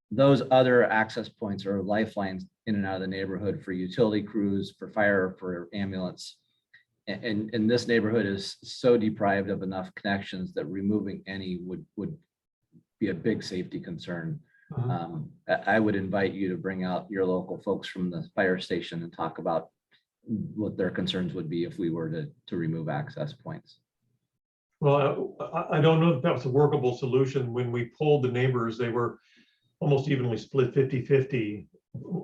those other access points are lifelines in and out of the neighborhood for utility crews, for fire, for ambulance. And this neighborhood is so deprived of enough connections that removing any would be a big safety concern. I would invite you to bring out your local folks from the fire station and talk about what their concerns would be if we were to remove access points. Well, I don't know if that was a workable solution. When we polled the neighbors, they were almost evenly split 50-50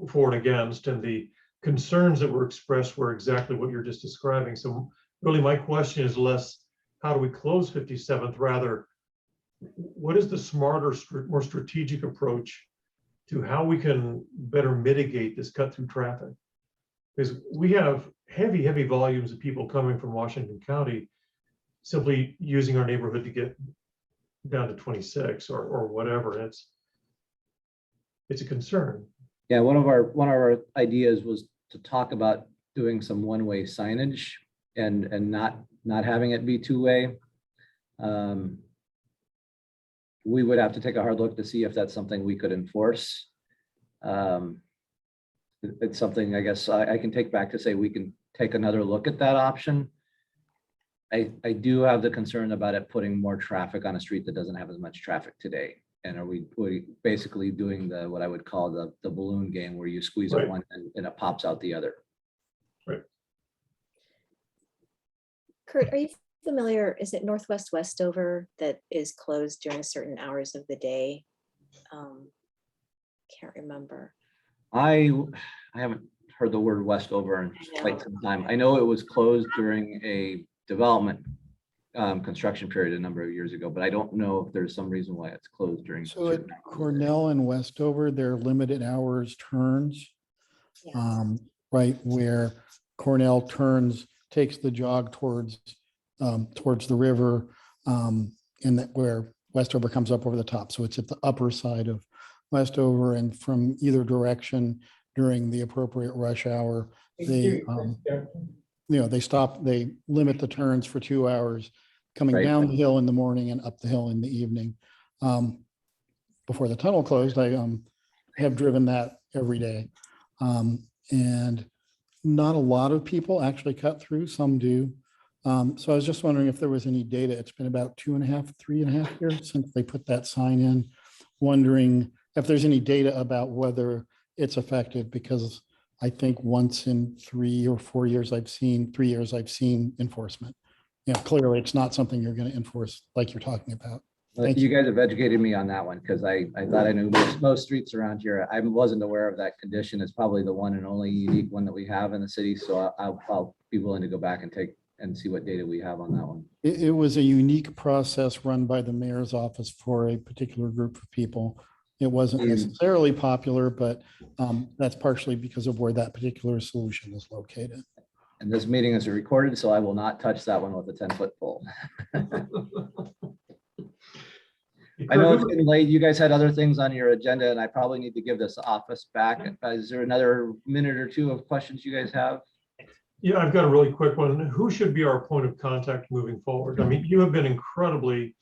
for and against, and the concerns that were expressed were exactly what you're just describing. So really my question is less, how do we close 57th? Rather, what is the smarter, more strategic approach to how we can better mitigate this cut through traffic? Because we have heavy volumes of people coming from Washington County simply using our neighborhood to get down to 26 or whatever. It's a concern. Yeah, one of our ideas was to talk about doing some one-way signage and not having it be two-way. We would have to take a hard look to see if that's something we could enforce. It's something I guess I can take back to say we can take another look at that option. I do have the concern about it putting more traffic on a street that doesn't have as much traffic today. And are we basically doing what I would call the balloon game, where you squeeze Right. it one and it pops out the other? Right. Kurt, are you familiar, is it Northwest Westover that is closed during certain hours of the day? Can't remember. I haven't heard the word Westover in quite some time. I know it was closed during a development construction period a number of years ago, but I don't know if there's some reason why it's closed during. So at Cornell and Westover, they're limited hours turns, Yes. right, where Cornell takes the jog towards the river, and that where Westover comes up over the top. So it's at the upper side of Westover, and from either direction during the appropriate rush hour, they they limit the turns for 2 hours, coming Right. down the hill in the morning and up the hill in the evening. Before the tunnel closed, I have driven that every day. And not a lot of people actually cut through, some do. So I was just wondering if there was any data. It's been about 3.5 years since they put that sign in, wondering if there's any data about whether it's effective, because I think once in 3 or 4 years, 3 years, I've seen enforcement. Clearly it's not something you're going to enforce like you're talking about. Thank You guys have educated me on that one, because I thought I knew most streets around here. I wasn't aware of that condition. It's probably the one and only unique one that we have in the city. So I'll be willing to go back and see what data we have on that one. It was a unique process run by the mayor's office for a particular group of people. It wasn't necessarily popular, but that's partially because of where that particular solution is located. And this meeting is recorded, so I will not touch that one with a 10-foot pole. I know it's getting late. You guys had other things on your agenda, and I probably need to give this office back. Is there another minute or two of questions you guys have? Yeah, I've got a really quick one. Who should be our point of contact moving forward? I mean, you have been incredibly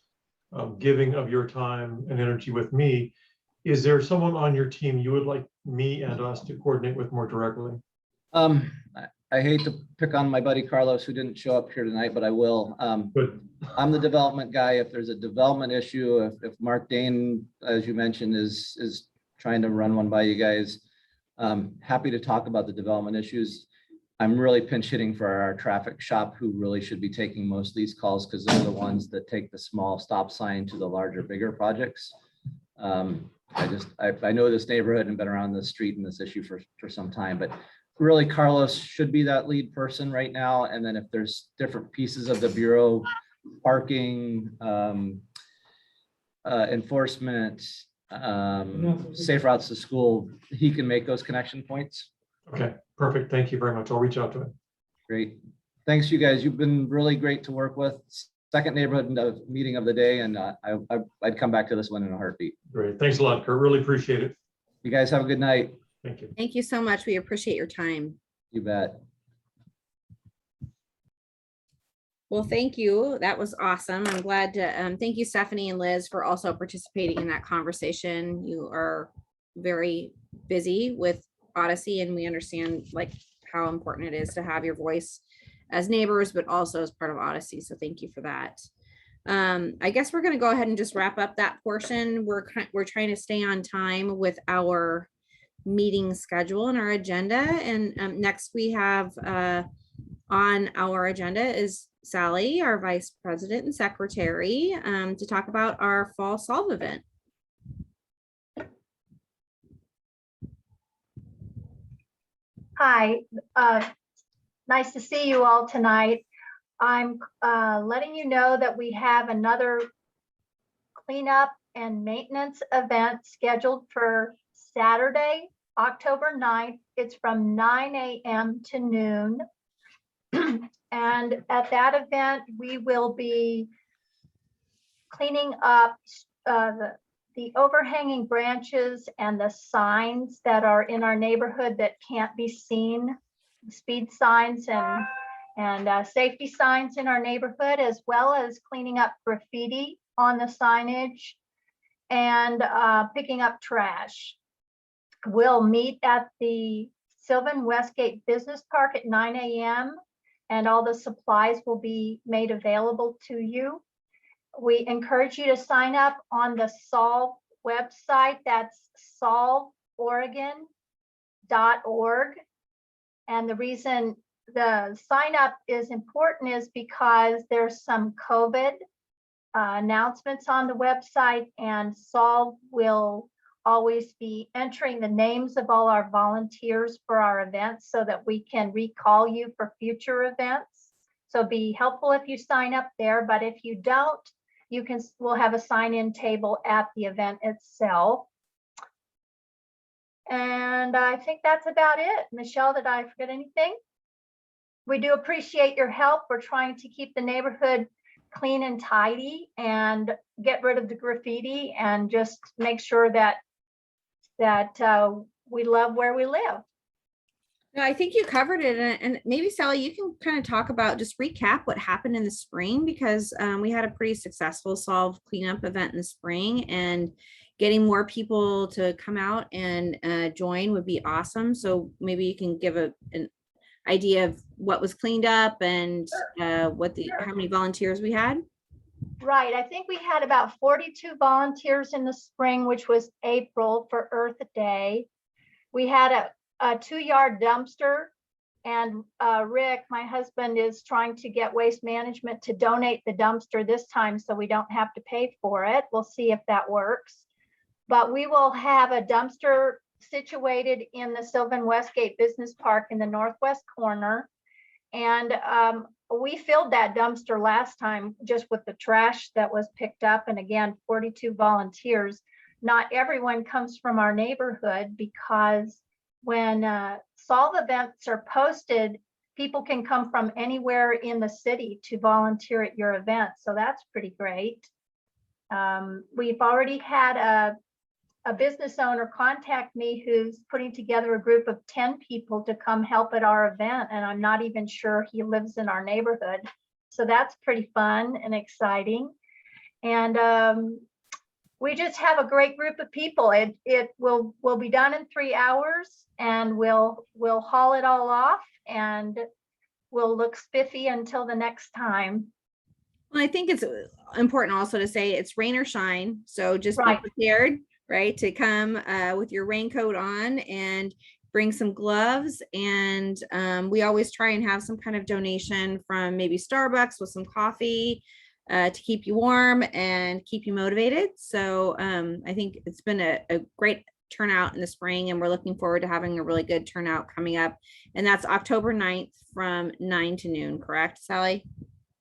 giving of your time and energy with me. Is there someone on your team you would like me and us to coordinate with more directly? I hate to pick on my buddy Carlos, who didn't show up here tonight, but I will. Good. I'm the development guy. If there's a development issue, if Mark Dane, as you mentioned, is trying to run one by you guys, happy to talk about the development issues. I'm really pinch hitting for our traffic shop, who really should be taking most of these calls, because they're the ones that take the small stop sign to the larger, bigger projects. I know this neighborhood and been around this street and this issue for some time, but really Carlos should be that lead person right now. And then if there's different pieces of the bureau, parking, enforcement, safe routes to school, he can make those connection points. Okay, perfect. Thank you very much. I'll reach out to him. Great. Thanks, you guys. You've been really great to work with. Second neighborhood meeting of the day, and I'd come back to this one in a heartbeat. Great. Thanks a lot, Kurt. Really appreciate it. You guys have a good night. Thank you. Thank you so much. We appreciate your time. You bet. Well, thank you. That was awesome. I'm glad to, thank you, Stephanie and Liz, for also participating in that conversation. You are very busy with Odyssey, and we understand like how important it is to have your voice as neighbors, but also as part of Odyssey. So thank you for that. I guess we're going to go ahead and just wrap up that portion. We're trying to stay on time with our meeting schedule and our agenda. And next we have on our agenda is Sally, our Vice President and Secretary, to talk about our Fall Solve event. Hi, nice to see you all tonight. I'm letting you know that we have another cleanup and maintenance event scheduled for Saturday, October 9th. It's from 9 a.m. to noon. And at that event, we will be cleaning up the overhanging branches and the signs that are in our neighborhood that can't be seen, speed signs and safety signs in our neighborhood, as well as cleaning up graffiti on the signage and picking up trash. We'll meet at the Sylvan Westgate Business Park at 9 a.m. and all the supplies will be made available to you. We encourage you to sign up on the Solve website. That's solveoregon.org. And the reason the sign up is important is because there's some COVID announcements on the website, and Solve will always be entering the names of all our volunteers for our events so that we can recall you for future events. So it'd be helpful if you sign up there, but if you don't, we'll have a sign-in table at the event itself. And I think that's about it. Michelle, did I forget anything? We do appreciate your help. We're trying to keep the neighborhood clean and tidy and get rid of the graffiti and just make sure that we love where we live. No, I think you covered it. And maybe Sally, you can kind of talk about, just recap what happened in the spring, because we had a pretty successful Solve cleanup event in the spring, and getting more people to come out and join would be awesome. So maybe you can give an idea of what was cleaned up and how many volunteers we had. Right, I think we had about 42 volunteers in the spring, which was April, for Earth Day. We had a 2-yard dumpster, and Rick, my husband, is trying to get Waste Management to donate the dumpster this time so we don't have to pay for it. We'll see if that works. But we will have a dumpster situated in the Sylvan Westgate Business Park in the northwest corner. And we filled that dumpster last time just with the trash that was picked up. And again, 42 volunteers. Not everyone comes from our neighborhood, because when Solve events are posted, people can come from anywhere in the city to volunteer at your event. So that's pretty great. We've already had a business owner contact me who's putting together a group of 10 people to come help at our event. And I'm not even sure he lives in our neighborhood. So that's pretty fun and exciting. And we just have a great group of people. It will be done in 3 hours, and we'll haul it all off, and we'll look spiffy until the next time. Well, I think it's important also to say it's rain or shine. So just Right. be prepared, right, to come with your raincoat on and bring some gloves. And we always try and have some kind of donation from maybe Starbucks with some coffee to keep you warm and keep you motivated. So I think it's been a great turnout in the spring, and we're looking forward to having a really good turnout coming up. And that's October 9th from 9 to noon, correct, Sally?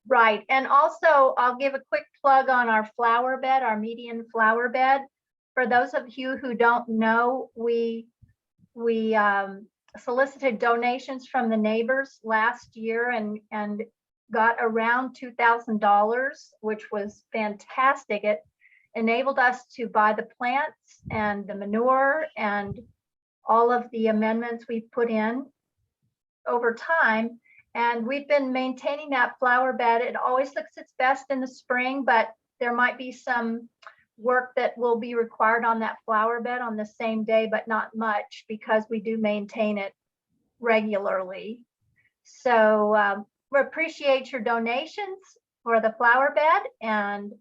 Right. And also, I'll give a quick plug on our flower bed, our median flower bed. For those of you who don't know, we solicited donations from the neighbors last year and got around $2,000, which was fantastic. It enabled us to buy the plants and the manure and all of the amendments we put in over time. And we've been maintaining that flower bed. It always looks its best in the spring, but there might be some work that will be required on that flower bed on the same day, but not much because we do maintain it regularly. So we appreciate your donations for the flower bed, and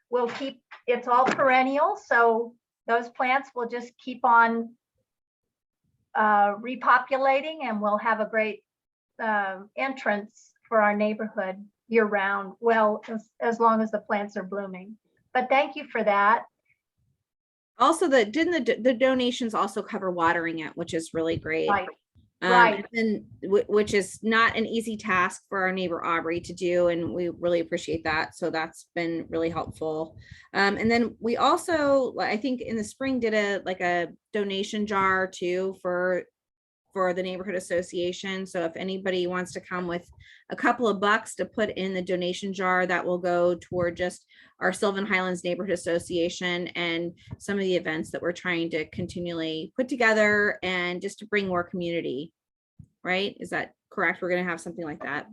we'll keep, it's all perennial. So those plants will just keep on repopulating, and we'll have a great entrance for our neighborhood year round. Well, as long as the plants are blooming. But thank you for that. Also, didn't the donations also cover watering it, which is really great. Right. Right. And which is not an easy task for our neighbor Aubrey to do, and we really appreciate that. So that's been really helpful. And then we also, I think in the spring, did a donation jar too for the neighborhood association. So if anybody wants to come with a couple of bucks to put in the donation jar, that will go toward just our Sylvan Highlands Neighborhood Association and some of the events that we're trying to continually put together, and just to bring more community. Right? Is that correct? We're going to have something like that.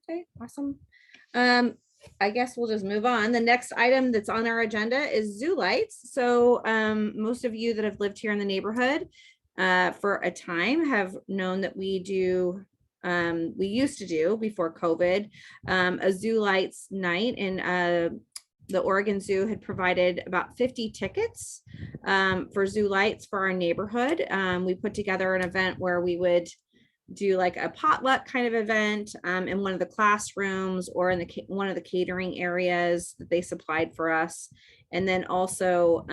Okay, awesome. I guess we'll just move on. The next item that's on our agenda is zoo lights. So most of you that have lived here in the neighborhood for a time have known that we used to do before COVID, a zoo lights night, and the Oregon Zoo had provided about 50 tickets for zoo lights for our neighborhood. We put together an event where we would do like a potluck kind of event in one of the classrooms or in one of the catering areas that they supplied for us. And then also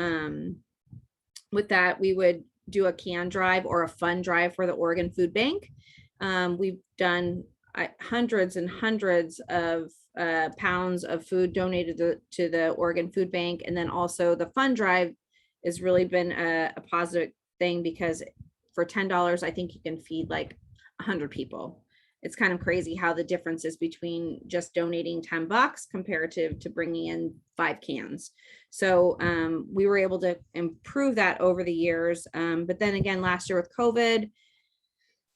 with that, we would do a can drive or a fun drive for the Oregon Food Bank. We've done hundreds and hundreds of pounds of food donated to the Oregon Food Bank. And then also the fun drive has really been a positive thing, because for $10, I think you can feed like 100 people. It's kind of crazy how the difference is between just donating $10 comparative to bringing in 5 cans. So we were able to improve that over the years. But then again, last year with COVID,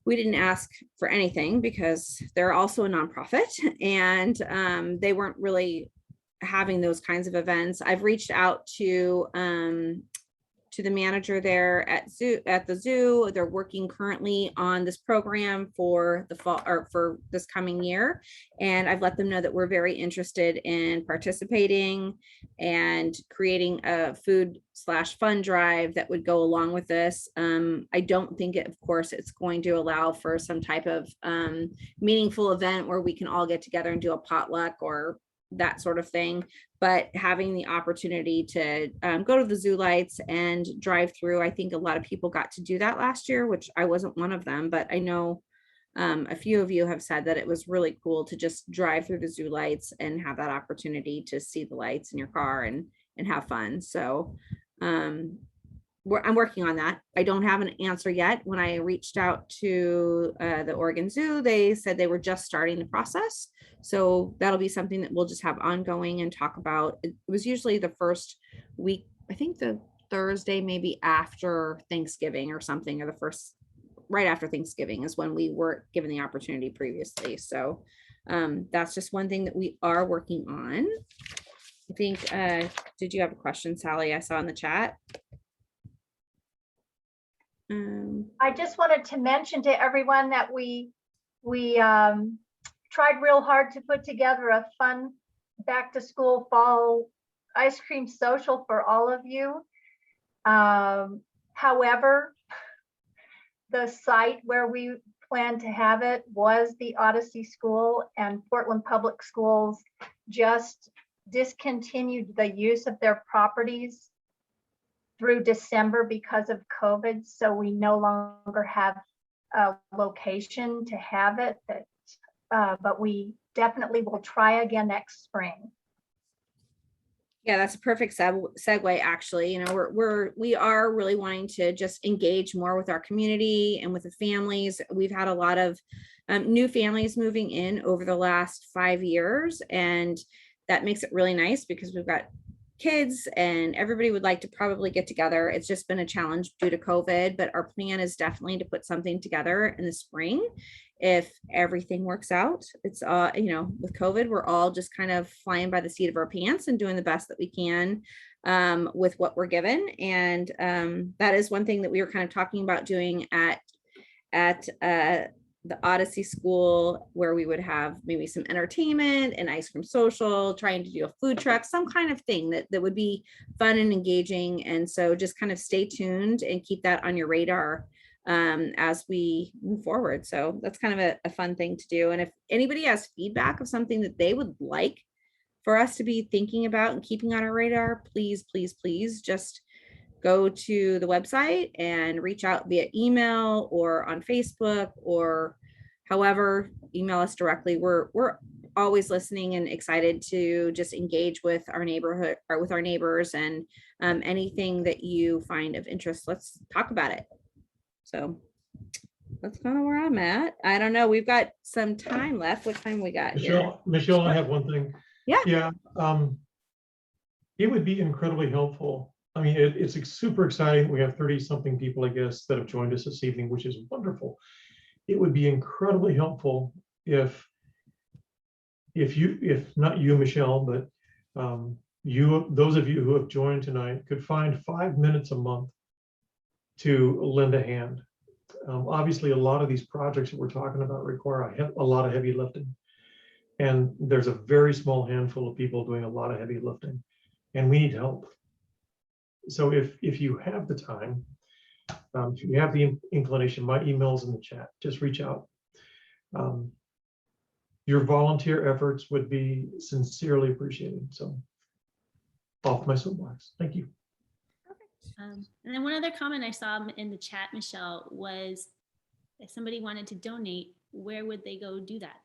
we didn't ask for anything because they're also a nonprofit, and they weren't really having those kinds of events. I've reached out to the manager there at the zoo. They're working currently on this program for the fall, or for this coming year. And I've let them know that we're very interested in participating and creating a food/fun drive that would go along with this. I don't think of course, it's going to allow for some type of meaningful event where we can all get together and do a potluck or that sort of thing, but having the opportunity to go to the zoo lights and drive through. I think a lot of people got to do that last year, which I wasn't one of them, but I know a few of you have said that it was really cool to just drive through the zoo lights and have that opportunity to see the lights in your car and have fun. So I'm working on that. I don't have an answer yet. When I reached out to the Oregon Zoo, they said they were just starting the process. So that'll be something that we'll just have ongoing and talk about. It was usually the first week, I think the Thursday, maybe after Thanksgiving or something, or the first right after Thanksgiving is when we were given the opportunity previously. So that's just one thing that we are working on. I think, did you have a question, Sally? I saw in the chat. I just wanted to mention to everyone that we tried real hard to put together a fun back to school fall ice cream social for all of you. However, the site where we planned to have it was the Odyssey School, and Portland Public Schools just discontinued the use of their properties through December because of COVID. So we no longer have a location to have it, but we definitely will try again next spring. Yeah, that's a perfect segue, actually. You know, we are really wanting to just engage more with our community and with the families. We've had a lot of new families moving in over the last 5 years, and that makes it really nice because we've got kids and everybody would like to probably get together. It's just been a challenge due to COVID, but our plan is definitely to put something together in the spring if everything works out. It's you know, with COVID, we're all just kind of flying by the seat of our pants and doing the best that we can with what we're given. And that is one thing that we were kind of talking about doing at the Odyssey School, where we would have maybe some entertainment and ice cream social, trying to do a food truck, some kind of thing that would be fun and engaging. And so just kind of stay tuned and keep that on your radar as we move forward. So that's kind of a fun thing to do. And if anybody has feedback of something that they would like for us to be thinking about and keeping on our radar, please, please, please just go to the website and reach out via email or on Facebook, or however, email us directly. We're always listening and excited to just engage with our neighborhood or with our neighbors, and anything that you find of interest, let's talk about it. So that's kind of where I'm at. I don't know. We've got some time left. What time we got here? Michelle, I have one thing. Yeah. Yeah. It would be incredibly helpful. I mean, it's super exciting. We have 30 something people, I guess, that have joined us this evening, which is wonderful. It would be incredibly helpful if not you, Michelle, but those of you who have joined tonight could find 5 minutes a month to lend a hand. Obviously, a lot of these projects that we're talking about require a lot of heavy lifting. And there's a very small handful of people doing a lot of heavy lifting, and we need help. So if you have the time, if you have the inclination, my email's in the chat, just reach out. Your volunteer efforts would be sincerely appreciated. So off my soapbox. Thank you. And then one other comment I saw in the chat, Michelle, was if somebody wanted to donate, where would they go do that?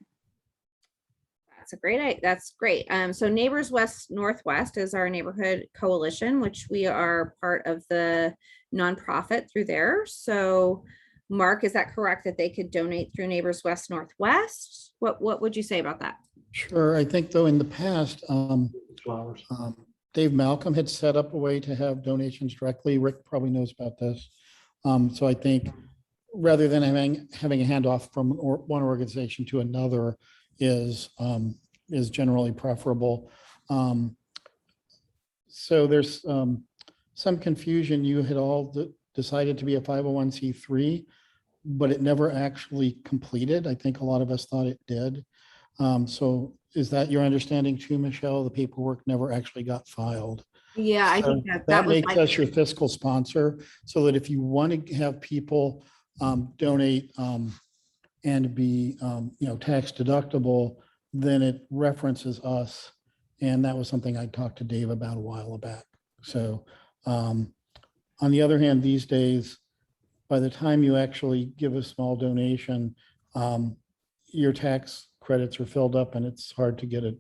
That's great. So Neighbors West Northwest is our neighborhood coalition, which we are part of the nonprofit through there. So Mark, is that correct that they could donate through Neighbors West Northwest? What would you say about that? Sure. I think though in the past, Flowers. Dave Malcolm had set up a way to have donations directly. Rick probably knows about this. So I think rather than having a handoff from one organization to another is generally preferable. So there's some confusion. You had all decided to be a 501c3, but it never actually completed. I think a lot of us thought it did. So is that your understanding too, Michelle? The paperwork never actually got filed. Yeah, I think that makes us your fiscal sponsor, so that if you want to have people donate and be tax deductible, then it references us. And that was something I talked to Dave about a while back. So on the other hand, these days, by the time you actually give a small donation, your tax credits are filled up and it's hard to get a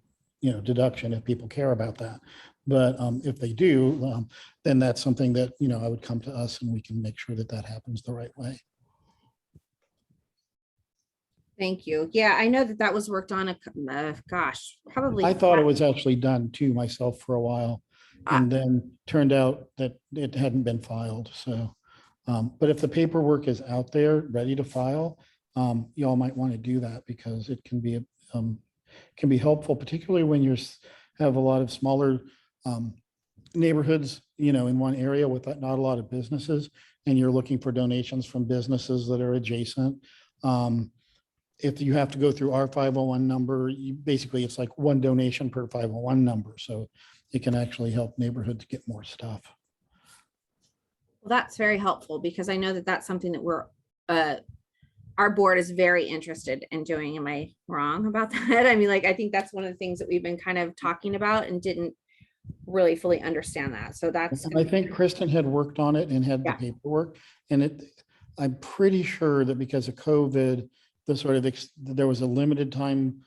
deduction if people care about that. But if they do, then that's something that I would come to us and we can make sure that that happens the right way. Thank you. Yeah, I know that was worked on gosh, probably. I thought it was actually done too myself for a while, and then turned out that it hadn't been filed. So, but if the paperwork is out there ready to file, y'all might want to do that, because it can be helpful, particularly when you have a lot of smaller neighborhoods, in one area with not a lot of businesses, and you're looking for donations from businesses that are adjacent. If you have to go through our 501 number, basically it's like one donation per 501 number. So it can actually help neighborhoods get more stuff. Well, that's very helpful, because I know that that's something that our board is very interested in doing. Am I wrong about that? I mean, I think that's one of the things that we've been kind of talking about and didn't really fully understand that. So that's. I think Kristen had worked on it and had the paperwork, and I'm pretty sure that because of COVID, there was a limited time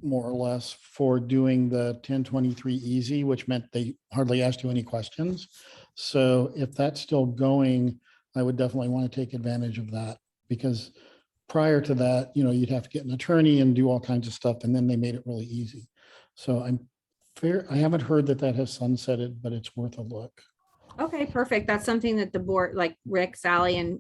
more or less, for doing the 1023 easy, which meant they hardly asked you any questions. So if that's still going, I would definitely want to take advantage of that, because prior to that, you'd have to get an attorney and do all kinds of stuff, and then they made it really easy. So I haven't heard that has sunsetted, but it's worth a look. Okay, perfect. That's something that the board, like Rick, Sally, and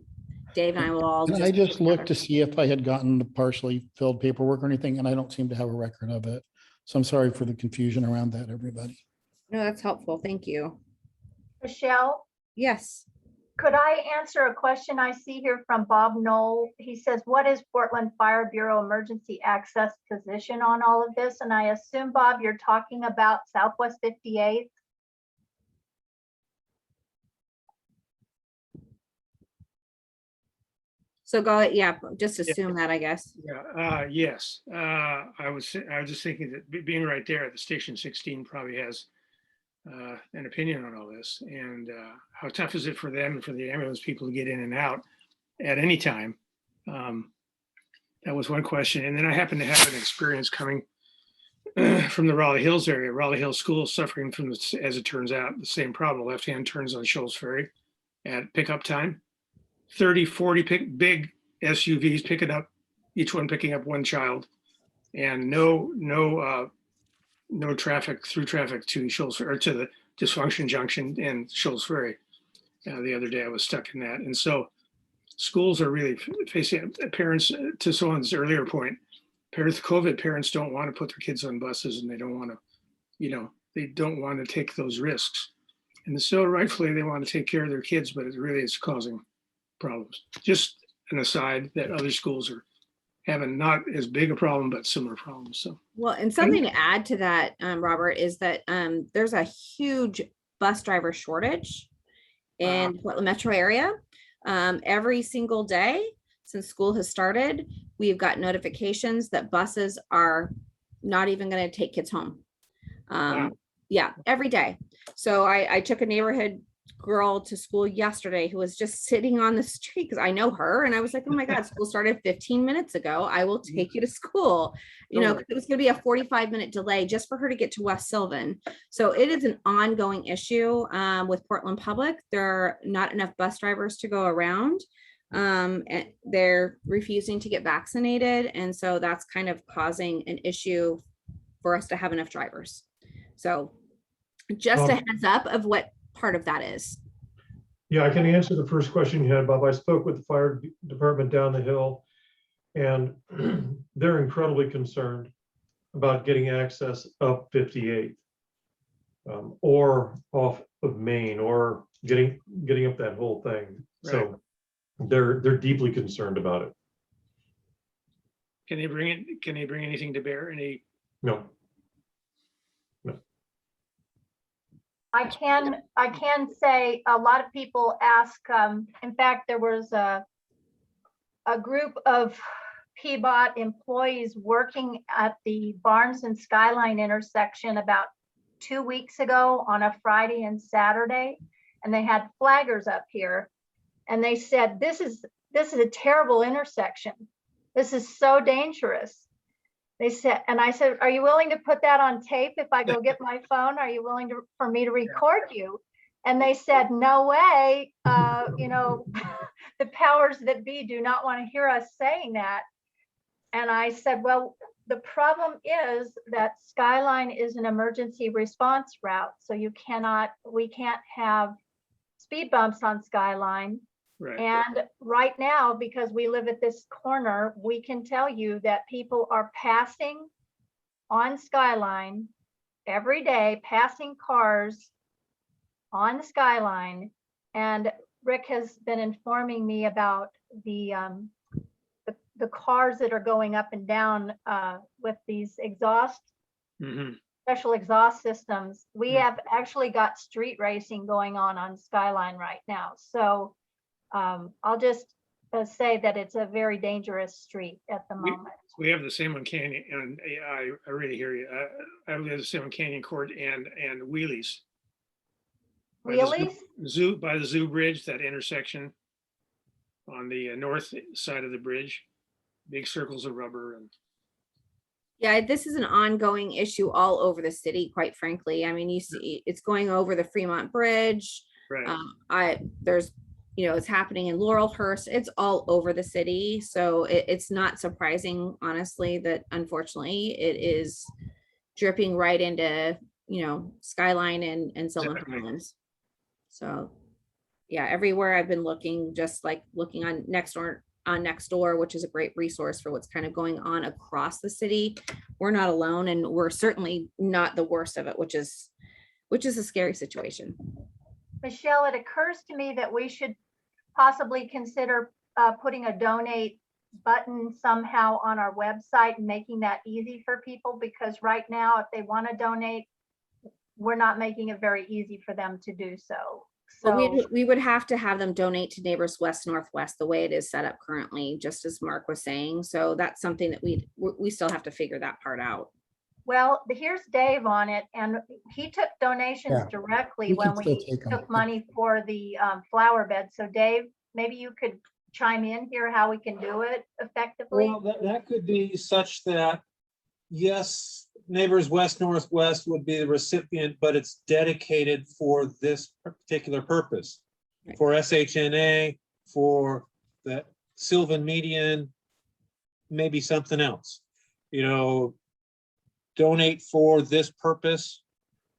Dave and I will all. And I just looked to see if I had gotten the partially filled paperwork or anything, and I don't seem to have a record of it. So I'm sorry for the confusion around that, everybody. No, that's helpful. Thank you. Michelle, Yes. could I answer a question I see here from Bob Knoll? He says, what is Portland Fire Bureau emergency access position on all of this? And I assume, Bob, you're talking about Southwest 58th. So go, yeah, just assume that, I guess. Yeah, yes. I was just thinking that being right there at the Station 16 probably has an opinion on all this, and how tough is it for them and for the ambulance people to get in and out at any time? That was one question. And then I happen to have an experience coming from the Raleigh Hills area. Raleigh Hills School suffering from, as it turns out, the same problem. Left-hand turns on Shoals Ferry at pickup time. 30, 40 big SUVs picking up, each one picking up one child, and no traffic, through traffic to Shoals, or to the Dysfunction Junction and Shoals Ferry. The other day I was stuck in that. And so schools are really facing, parents, to someone's earlier point, COVID parents don't want to put their kids on buses, and they don't want to, they don't want to take those risks. And so rightfully they want to take care of their kids, but it really is causing problems. Just an aside that other schools are having not as big a problem, but similar problems. So, well, and something to add to that, Robert, is that there's a huge bus driver shortage in Portland metro area. Every single day since school has started, we've got notifications that buses are not even going to take kids home. Yeah, every day. So I took a neighborhood girl to school yesterday who was just sitting on the street, because I know her, and I was like, oh my God, school started 15 minutes ago. I will take you to school. It was going to be a 45-minute delay just for her to get to West Sylvan. So it is an ongoing issue with Portland Public. There are not enough bus drivers to go around. And they're refusing to get vaccinated. And so that's kind of causing an issue for us to have enough drivers. So just a heads up of what part of that is. Yeah, I can answer the first question you had, Bob. I spoke with the fire department down the hill, and they're incredibly concerned about getting access up 58 or off of Main, or getting up that whole thing. Right. So they're deeply concerned about it. Can they bring anything to bear? No. I can say a lot of people ask, in fact, there was a group of PBOT employees working at the Barnes and Skyline intersection about 2 weeks ago on a Friday and Saturday, and they had flaggers up here, and they said, this is a terrible intersection. This is so dangerous. They said, and I said, are you willing to put that on tape if I go get my phone? Are you willing for me to record you? And they said, no way. The powers that be do not want to hear us saying that. And I said, well, the problem is that Skyline is an emergency response route. So we can't have speed bumps on Skyline. Right. And right now, because we live at this corner, we can tell you that people are passing on Skyline every day, passing cars on Skyline. And Rick has been informing me about the cars that are going up and down with these special exhaust systems. We have actually got street racing going on Skyline right now. So I'll just say that it's a very dangerous street at the moment. We have the same on Canyon, and I really hear you. I live the same on Canyon Court and Wheelies. Wheelies? By the Zoo Bridge, that intersection on the north side of the bridge, big circles of rubber. And Yeah, this is an ongoing issue all over the city, quite frankly. I mean, you see, it's going over the Fremont Bridge. Right. There's, it's happening in Laurelhurst. It's all over the city. So it's not surprising, honestly, that unfortunately it is dripping right into, Skyline and Sylvan Exactly. Highlands. So, yeah, everywhere I've been looking, just like looking on Nextdoor, which is a great resource for what's kind of going on across the city. We're not alone, and we're certainly not the worst of it, which is a scary situation. Michelle, it occurs to me that we should possibly consider putting a donate button somehow on our website and making that easy for people, because right now, if they want to donate, we're not making it very easy for them to do so. Well, we would have to have them donate to Neighbors West Northwest the way it is set up currently, just as Mark was saying. So that's something that we still have to figure that part out. Well, here's Dave on it, and he took donations Yeah, directly we when can still we take 'em. took money for the flower bed. So Dave, maybe you could chime in here how we can do it effectively. Well, that could be such that, yes, Neighbors West Northwest would be the recipient, but it's dedicated for this particular purpose. Right. For SHNA, for the Sylvan Median, maybe something else. Donate for this purpose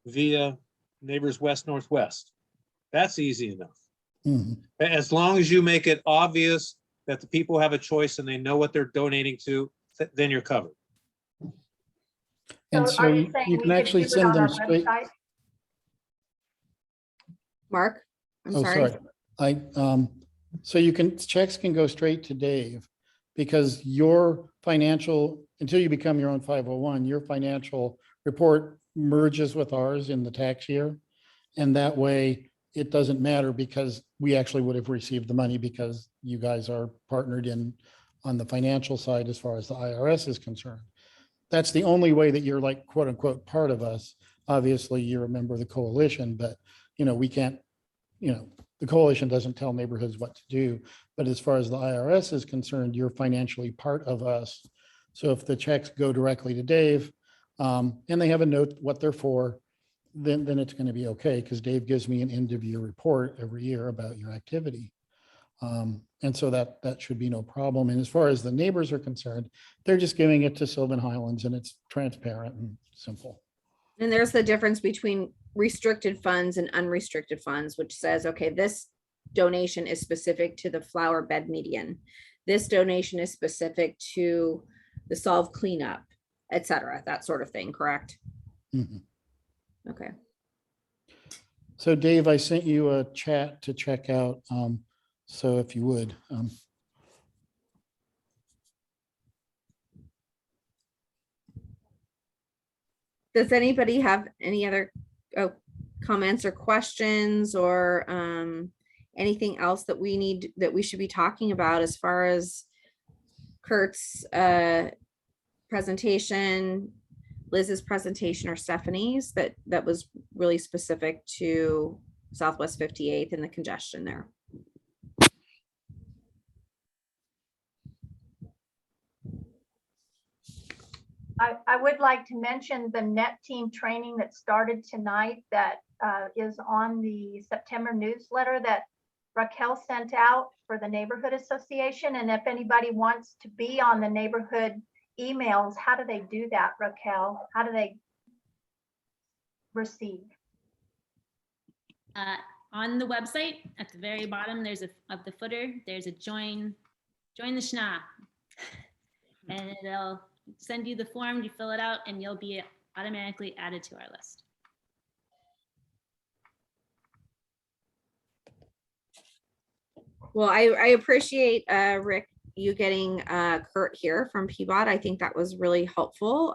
via Neighbors West Northwest. That's easy enough. Mhm. As long as you make it obvious that the people have a choice and they know what they're donating to, then you're covered. And So so are you saying you we can could actually do it send on them our straight. website? Mark, I'm Oh, sorry. So checks can go straight to Dave, because your financial, until you become your own 501, your financial report merges with ours in the tax year. And that way it doesn't matter, because we actually would have received the money because you guys are partnered in on the financial side as far as the IRS is concerned. That's the only way that you're like, quote unquote, part of us. Obviously, you're a member of the coalition, but we can't, the coalition doesn't tell neighborhoods what to do. But as far as the IRS is concerned, you're financially part of us. So if the checks go directly to Dave, and they have a note what they're for, then it's going to be okay, because Dave gives me an end of year report every year about your activity. And so that should be no problem. And as far as the neighbors are concerned, they're just giving it to Sylvan Highlands, and it's transparent and simple. And there's the difference between restricted funds and unrestricted funds, which says, okay, this donation is specific to the flower bed median. This donation is specific to the solve cleanup, et cetera, that sort of thing, correct? Mhm. Okay. So Dave, I sent you a chat to check out. So if you would. Does anybody have any other comments or questions, or anything else that we should be talking about as far as Kurt's presentation, Liz's presentation, or Stephanie's that was really specific to Southwest 58th and the congestion there? I would like to mention the NET team training that started tonight that is on the September newsletter that Raquel sent out for the neighborhood association. And if anybody wants to be on the neighborhood emails, how do they do that, Raquel? How do they receive? On the website, at the very bottom, of the footer, there's a join the SHNA. And it'll send you the form, you fill it out, and you'll be automatically added to our list. Well, I appreciate Rick, you getting Kurt here from Peabody. I think that was really helpful.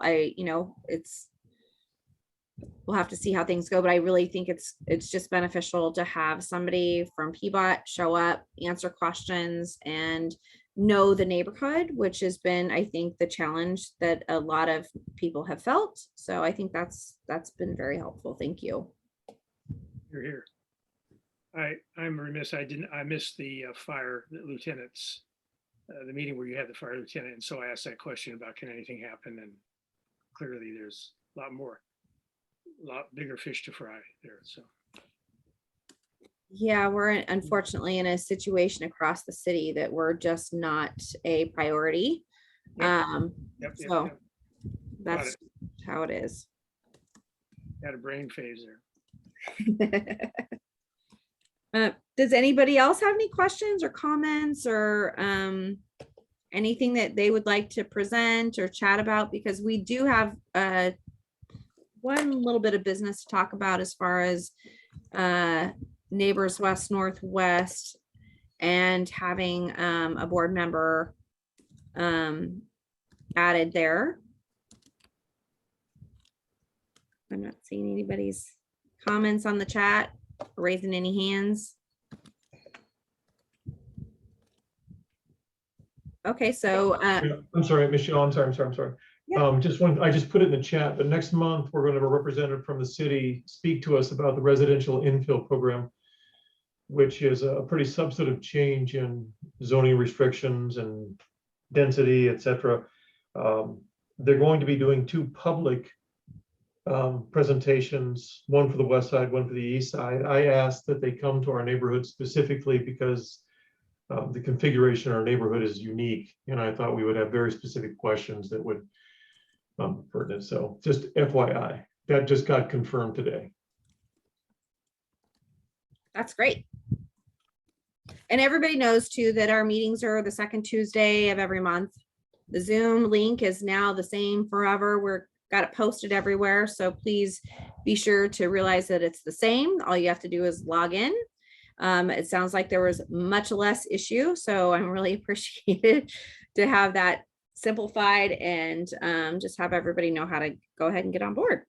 We'll have to see how things go, but I really think it's just beneficial to have somebody from Peabody show up, answer questions, and know the neighborhood, which has been, I think, the challenge that a lot of people have felt. So I think that's been very helpful. Thank you. You're here. I'm remiss. I missed the fire lieutenants, the meeting where you had the fire lieutenant. And so I asked that question about can anything happen? And clearly there's a lot bigger fish to fry there. So. Yeah, we're unfortunately in a situation across the city that we're just not a priority. Yep. So Yep. that's how it is. Had a brain phase there. Does anybody else have any questions or comments or anything that they would like to present or chat about? Because we do have one little bit of business to talk about as far as Neighbors West Northwest and having a board member added there. I'm not seeing anybody's comments on the chat, raising any hands. Okay, so Yeah, I'm sorry, Michelle, I'm sorry. Yeah. I just put it in the chat, but next month, we're going to have a representative from the city speak to us about the residential infill program, which is a pretty substantive change in zoning restrictions and density, et cetera. They're going to be doing 2 public presentations, one for the west side, one for the east side. I asked that they come to our neighborhood specifically because the configuration of our neighborhood is unique, and I thought we would have very specific questions that would pertinent. So just FYI, that just got confirmed today. that's great. And everybody knows too that our meetings are the second Tuesday of every month. The Zoom link is now the same forever. We're got it posted everywhere. So please be sure to realize that it's the same. All you have to do is log in. It sounds like there was much less issue. So I'm really appreciated to have that simplified and just have everybody know how to go ahead and get on board.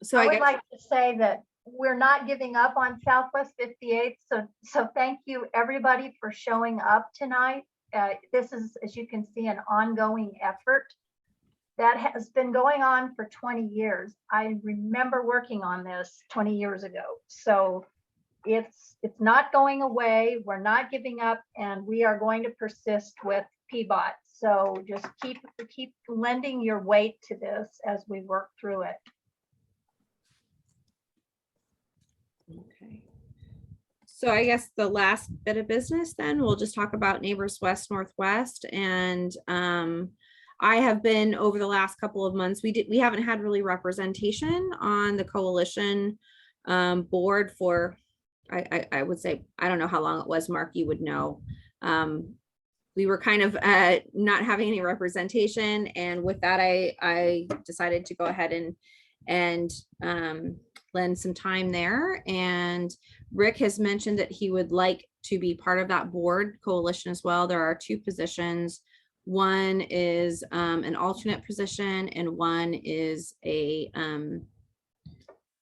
So I would guess, like to say that we're not giving up on Southwest 58th. So thank you everybody for showing up tonight. This is, as you can see, an ongoing effort that has been going on for 20 years. I remember working on this 20 years ago. So it's not going away. We're not giving up, and we are going to persist with PBOT. So just keep lending your weight to this as we work through it. okay. So I guess the last bit of business then we'll just talk about Neighbors West Northwest. And I have been over the last couple of months, we haven't had really representation on the coalition board for, I would say, I don't know how long it was, Mark, you would know. We were kind of not having any representation. And with that, I decided to go ahead and lend some time there. And Rick has mentioned that he would like to be part of that board coalition as well. There are 2 positions. One is an alternate position, and one is a,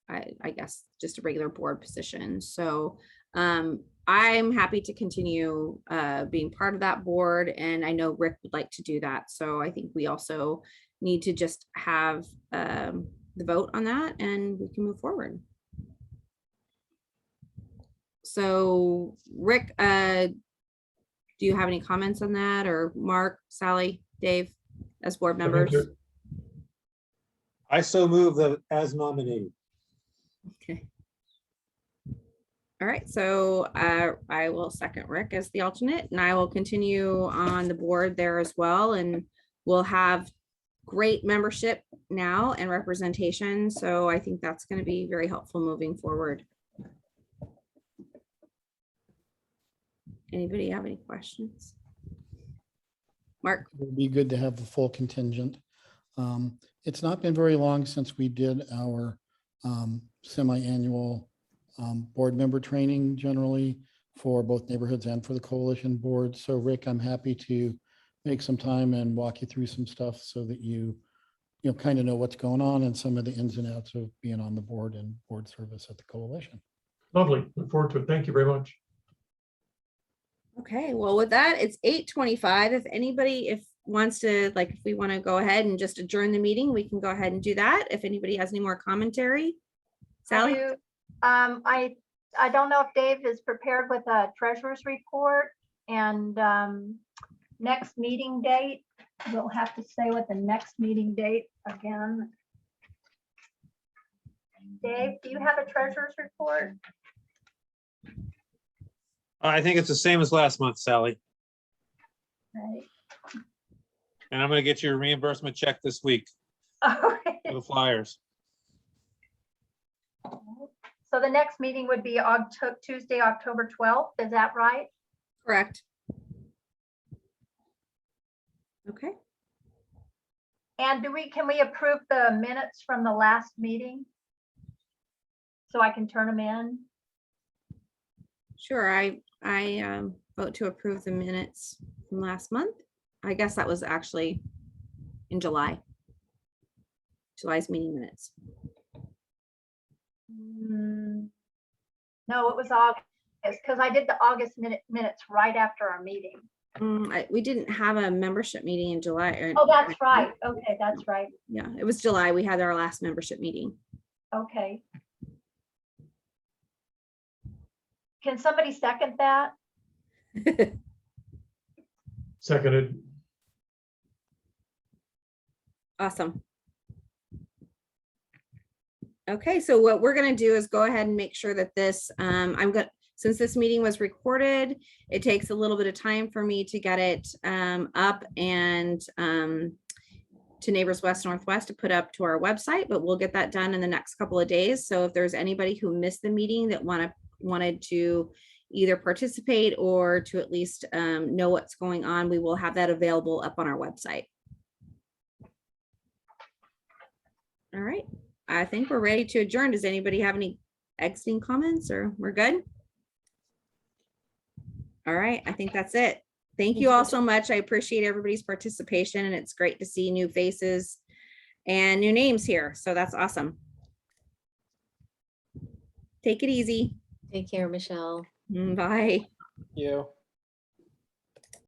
I guess, just a regular board position. So I'm happy to continue being part of that board, and I know Rick would like to do that. So I think we also need to just have the vote on that, and we can move forward. So Rick, do you have any comments on that, or Mark, Sally, Dave, as board members? I so move that as nominated. Okay. All right, so I will second Rick as the alternate, and I will continue on the board there as well, and we'll have great membership now and representation. So I think that's going to be very helpful moving forward. Anybody have any questions? Mark? It would be good to have the full contingent. It's not been very long since we did our semi-annual board member training generally for both neighborhoods and for the coalition board. So Rick, I'm happy to make some time and walk you through some stuff so that you kind of know what's going on and some of the ins and outs of being on the board and board service at the coalition. Lovely. Look forward to it. Thank you very much. Okay, well, with that, it's 8:25. If anybody wants to, like, if we want to go ahead and just adjourn the meeting, we can go ahead and do that. If anybody has any more commentary. Sally? I don't know if Dave is prepared with a treasurer's report and next meeting date. we'll have to say what the next meeting date again. Dave, do you have a treasurer's report? I think it's the same as last month, Sally. Right. And I'm gonna get you a reimbursement check this week Okay. for the flyers. So the next meeting would be Tuesday, October 12th. Is that right? Correct. Okay. And can we approve the minutes from the last meeting? So I can turn them in? Sure, I vote to approve the minutes from last month. I guess that was actually in July. July's meeting minutes. No, it was August, because I did the August minutes right after our meeting. We didn't have a membership meeting in July. Oh, that's right. Okay, that's right. Yeah, it was July. We had our last membership meeting. Okay. Can somebody second that? Seconded. Awesome. Okay, so what we're gonna do is go ahead and make sure that this, since this meeting was recorded, it takes a little bit of time for me to get it up and to Neighbors West Northwest to put up to our website, but we'll get that done in the next couple of days. So if there's anybody who missed the meeting that wanted to either participate or to at least know what's going on, we will have that available up on our website. All right, I think we're ready to adjourn. Does anybody have any exiting comments, or we're good? All right, I think that's it. Thank you all so much. I appreciate everybody's participation, and it's great to see new faces and new names here. So that's awesome. Take it easy. Take care, Michelle. Bye. You.